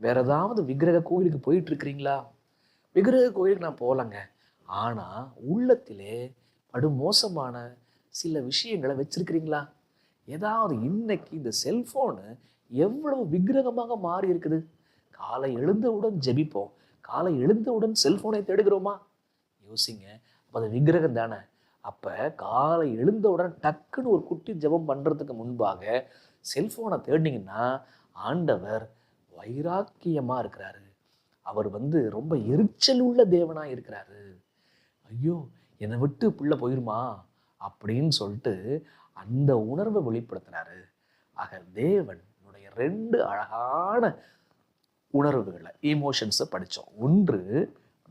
வேற ஏதாவது விக்கிரக கோயிலுக்கு போயிட்டு இருக்கிறீங்களா? விக்கிரக கோயிலுக்கு நான் போகலங்க, ஆனால் உள்ளத்திலே மோசமான சில விஷயங்களை வச்சிருக்கிறீங்களா? ஏதாவது இன்னைக்கு இந்த செல்ஃபோனு எவ்வளவு விக்கிரகமாக மாறி இருக்குது. காலை எழுந்தவுடன் ஜெபிப்போம், காலை எழுந்தவுடன் செல்ஃபோனை தேடுகிறோமா? யோசிங்க. அப்போ அது விக்கிரகம் தானே. அப்போ காலை எழுந்தவுடன் டக்குன்னு ஒரு குட்டி ஜெபம் பண்ணுறதுக்கு முன்பாக செல்ஃபோனை தேடினீங்கன்னா ஆண்டவர் வைராக்கியமாக இருக்கிறாரு. அவர் ரொம்ப எரிச்சல் உள்ள தேவனாக இருக்கிறாரு. ஐயோ என்னை விட்டு பிள்ளை போயிருமா அப்படின்னு சொல்லிட்டு அந்த உணர்வை வெளிப்படுத்துறாரு. ஆக தேவனுடைய 2 அழகான உணர்வுகளை, இமோஷன்ஸை படித்தோம். ஒன்று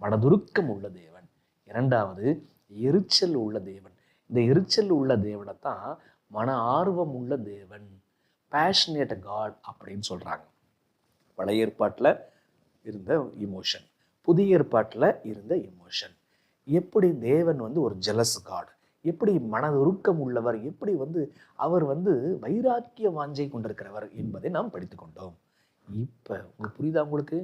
மனதுருக்கம் உள்ள தேவன், 2வது எரிச்சல் உள்ள தேவன். இந்த எரிச்சல் உள்ள தேவனை தான் மன ஆர்வம் உள்ள தேவன், பேஷனேட் காட் அப்படின்னு சொல்கிறாங்க. பழைய ஏற்பாட்டில் இருந்த இமோஷன், புதிய ஏற்பாட்டில் இருந்த இமோஷன். எப்படி தேவன் ஒரு ஜெலஸ் காட், எப்படி மனதுருக்கம் உள்ளவர், எப்படி அவர் வைராக்கிய வாஞ்சை கொண்டிருக்கிறவர் என்பதை நாம் படித்து கொண்டோம். இப்போ உங்களுக்கு புரியுதா? உங்களுக்கு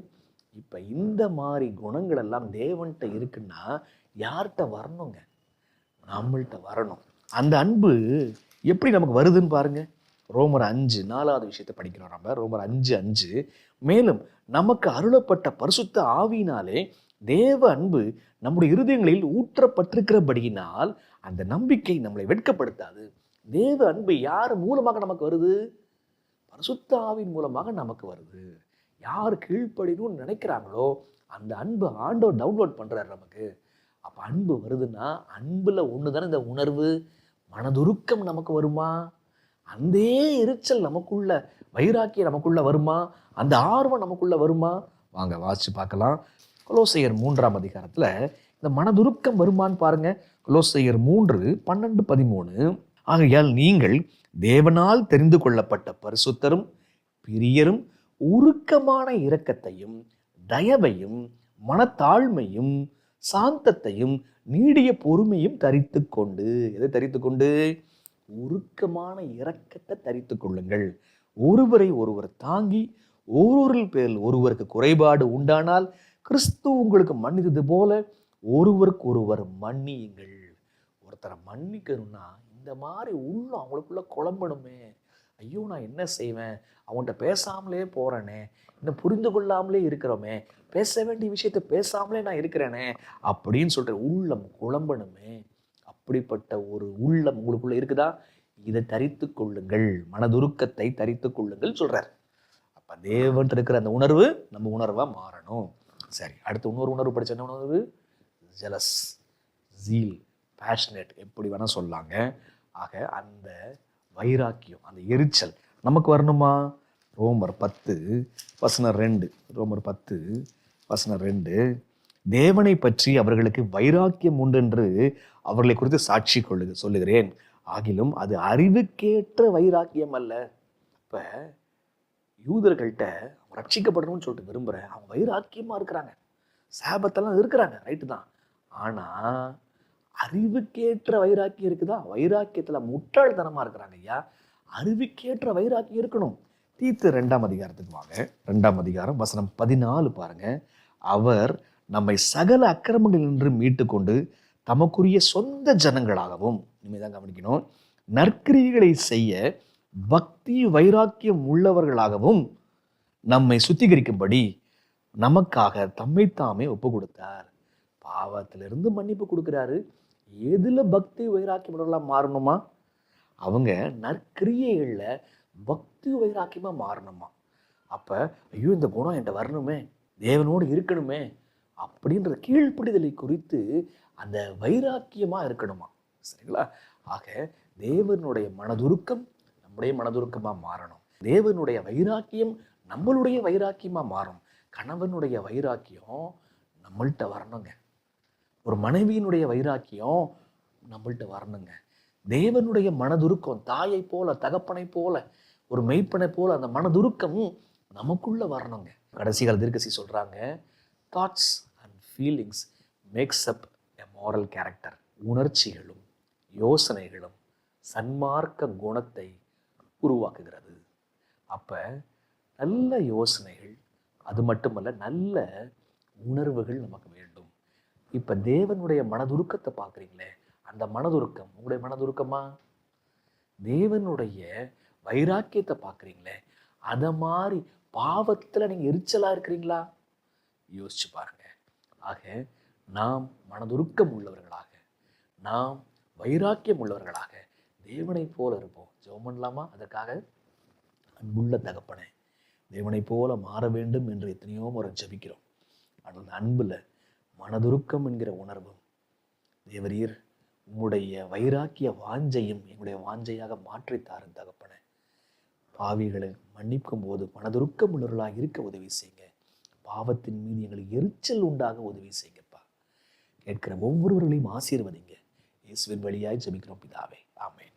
இப்போ இந்த மாதிரி குணங்கள் எல்லாம் தேவன்கிட்ட இருக்குன்னா யார்கிட்ட வரணுங்க? நம்மள்கிட்ட வரணும். அந்த அன்பு எப்படி நமக்கு வருதுன்னு பாருங்க. ரோமர் 5 4வது விஷயத்தை படிக்கிறோம் நம்ம. ரோமர் 5:5 மேலும் நமக்கு அருளப்பட்ட பரிசுத்த ஆவியினாலே தேவ அன்பு நம்முடைய இருதயங்களில் ஊற்றப்பட்டிருக்கிறபடியினால் அந்த நம்பிக்கை நம்மளை வெட்கப்படுத்தாது. தேவ அன்பு யார் மூலமாக நமக்கு வருது? பரிசுத்த ஆவியின் மூலமாக நமக்கு வருது. யார் கீழ்ப்படியணும்னு நினைக்கிறாங்களோ அந்த அன்பு ஆண்டவர் டவுன்லோட் பண்றாரு நமக்கு. அப்ப அன்பு வருதுன்னா அன்புல ஒண்ணுதானே இந்த உணர்வு. மனதுருக்கம் நமக்கு வருமா? அந்த எரிச்சல் நமக்குள்ள, வைராக்கியம் நமக்குள்ள வருமா? அந்த ஆர்வம் நமக்குள்ள வருமா? வாங்க வாசிச்சு பார்க்கலாம். கொலோசையர் 3ஆம் அதிகாரத்துல இந்த மனதுருக்கம் வருமான்னு பாருங்க. கொலோசையர் 3:12-13 ஆகையால் நீங்கள் தேவனால் தெரிந்து கொள்ளப்பட்ட பரிசுத்தரும் பிரியரும் உருக்கமான இரக்கத்தையும் தயவையும் மனத்தாழ்மையும் சாந்தத்தையும் நீடிய பொறுமையும் தரித்து கொண்டு, எதை தரித்து கொண்டு? உருக்கமான இரக்கத்தை தரித்து கொள்ளுங்கள். ஒருவரை ஒருவர் தாங்கி ஒருவரில் பேரில் ஒருவருக்கு குறைபாடு உண்டானால் கிறிஸ்து உங்களுக்கு மன்னித்தது போல ஒருவருக்கு ஒருவர் மன்னியுங்கள். ஒருத்தரை மன்னிக்கணும்னா இந்த மாதிரி உள்ள அவங்களுக்குள்ள குழம்பணுமே. ஐயோ நான் என்ன செய்வேன், அவன்கிட்ட பேசாமலே போறேனே, இன்னும் புரிந்து கொள்ளாமலே இருக்கிறோமே, பேச வேண்டிய விஷயத்த பேசாமலே நான் இருக்கிறேனே அப்படின்னு சொல்ற உள்ளம் குழம்பணுமே. அப்படிப்பட்ட ஒரு உள்ளம் உங்களுக்குள்ள இருக்குதா? இதை தரித்து கொள்ளுங்கள், மனதுருக்கத்தை தரித்து கொள்ளுங்கள் சொல்றார். அப்ப தேவன் இருக்கிற அந்த உணர்வு நம்ம உணர்வா மாறணும். சரி, அடுத்து இன்னொரு உணர்வு படிச்ச என்ன உணர்வு? ஜெலஸ், ஜீல், பேஷனேட், எப்படி வேணா சொல்லாங்க. ஆக அந்த வைராக்கியம், அந்த எரிச்சல் நமக்கு வரணுமா? ரோமர் 10:2 ரோமர் 10:2 தேவனை பற்றி அவர்களுக்கு வைராக்கியம் உண்டென்று அவர்களை குறித்து சாட்சி சொல்லுகிறேன், ஆகிலும் அது அறிவுக்கேற்ற வைராக்கியம் அல்ல. இப்ப யூதர்கள்ட்ட ரட்சிக்கப்படணும்னு சொல்லிட்டு விரும்புகிறேன், அவங்க வைராக்கியமாக இருக்கிறாங்க, சாபத்தெல்லாம் இருக்கிறாங்க, ரைட்டு தான். ஆனால் அறிவுக்கேற்ற வைராக்கியம் இருக்குதா? வைராக்கியத்தில் முட்டாள்தனமாக இருக்கிறாங்க ஐயா. அறிவுக்கேற்ற வைராக்கியம் இருக்கணும். தீத்து 2ஆம் அதிகாரத்துக்கு வாங்க. 2ஆம் அதிகாரம் வசனம் 14 பாருங்க. அவர் நம்மை சகல அக்கிரமங்களினின்று மீட்டு கொண்டு தமக்குரிய சொந்த ஜனங்களாகவும், இனிமேதான் கவனிக்கணும், நற்கிரியைகளை செய்ய பக்தி வைராக்கியம் உள்ளவர்களாகவும் நம்மை சுத்திகரிக்கும்படி நமக்காக தம்மைத்தாமே ஒப்பு கொடுத்தார். பாவத்திலிருந்து மன்னிப்பு கொடுக்கிறாரு. எதுல பக்தி வைராக்கியம் மாறணுமா? அவங்க நற்கிரியைகள்ல பக்தி வைராக்கியமா மாறணுமா? அப்ப ஐயோ இந்த குணம் என்கிட்ட வரணுமே, தேவனோடு இருக்கணுமே அப்படின்ற கீழ்ப்படிதலை குறித்து அந்த வைராக்கியமா இருக்கணுமா? சரிங்களா? ஆக தேவனுடைய மனதுருக்கம் நம்முடைய மனதுருக்கமாக மாறணும். தேவனுடைய வைராக்கியம் நம்மளுடைய வைராக்கியமாக மாறும். கணவனுடைய வைராக்கியம் நம்மள்கிட்ட வரணுங்க. ஒரு மனைவியினுடைய வைராக்கியம் நம்மள்கிட்ட வரணுங்க. தேவனுடைய மனதுருக்கம் தாயை போல, தகப்பனை போல, ஒரு மெய்ப்பனை போல அந்த மனதுருக்கம் நமக்குள்ள வரணுங்க. கடைசி கால தீர்க்கதரிசி சொல்றாங்க, thoughts and feelings makes up a moral character. உணர்ச்சிகளும் யோசனைகளும் சன்மார்க்க குணத்தை உருவாக்குகிறது. அப்ப நல்ல யோசனைகள், அது மட்டுமல்ல நல்ல உணர்வுகள் நமக்கு வேண்டும். இப்ப தேவனுடைய மனதுருக்கத்தை பார்க்குறீங்களே, அந்த மனதுருக்கம் உங்களுடைய மனதுருக்கமா? தேவனுடைய வைராக்கியத்தை பார்க்குறீங்களே, அதை மாதிரி பாவத்தில் நீங்கள் எரிச்சலாக இருக்கிறீங்களா? யோசிச்சு பாருங்க. ஆக நாம் மனதுருக்கம் உள்ளவர்களாக, நாம் வைராக்கியம் உள்ளவர்களாக தேவனை போல இருப்போம். ஜெபம் பண்ணலாமா? அதற்காக அன்புள்ள தகப்பனே, தேவனை போல மாற வேண்டும் என்று எத்தனையோ முறை ஜெபிக்கிறோம். ஆனால் அன்புல மனதுருக்கம் என்கிற உணர்வும் தேவரீர் உம்முடைய வைராக்கிய வாஞ்சையும் எங்களுடைய வாஞ்சையாக மாற்றித்தாரும் தகப்பனே. பாவிகளை மன்னிக்கும் போது மனதுருக்கம் உள்ளவர்களாக இருக்க உதவி செய்யுங்க. பாவத்தின் மீது எங்களுக்கு எரிச்சல் உண்டாக உதவி செய்யுங்கப்பா. கேட்கிற ஒவ்வொருவர்களையும் ஆசீர்வதிங்க. இயேசுவின் வழியாய் ஜெபிக்கிறோம் பிதாவே, ஆமென்.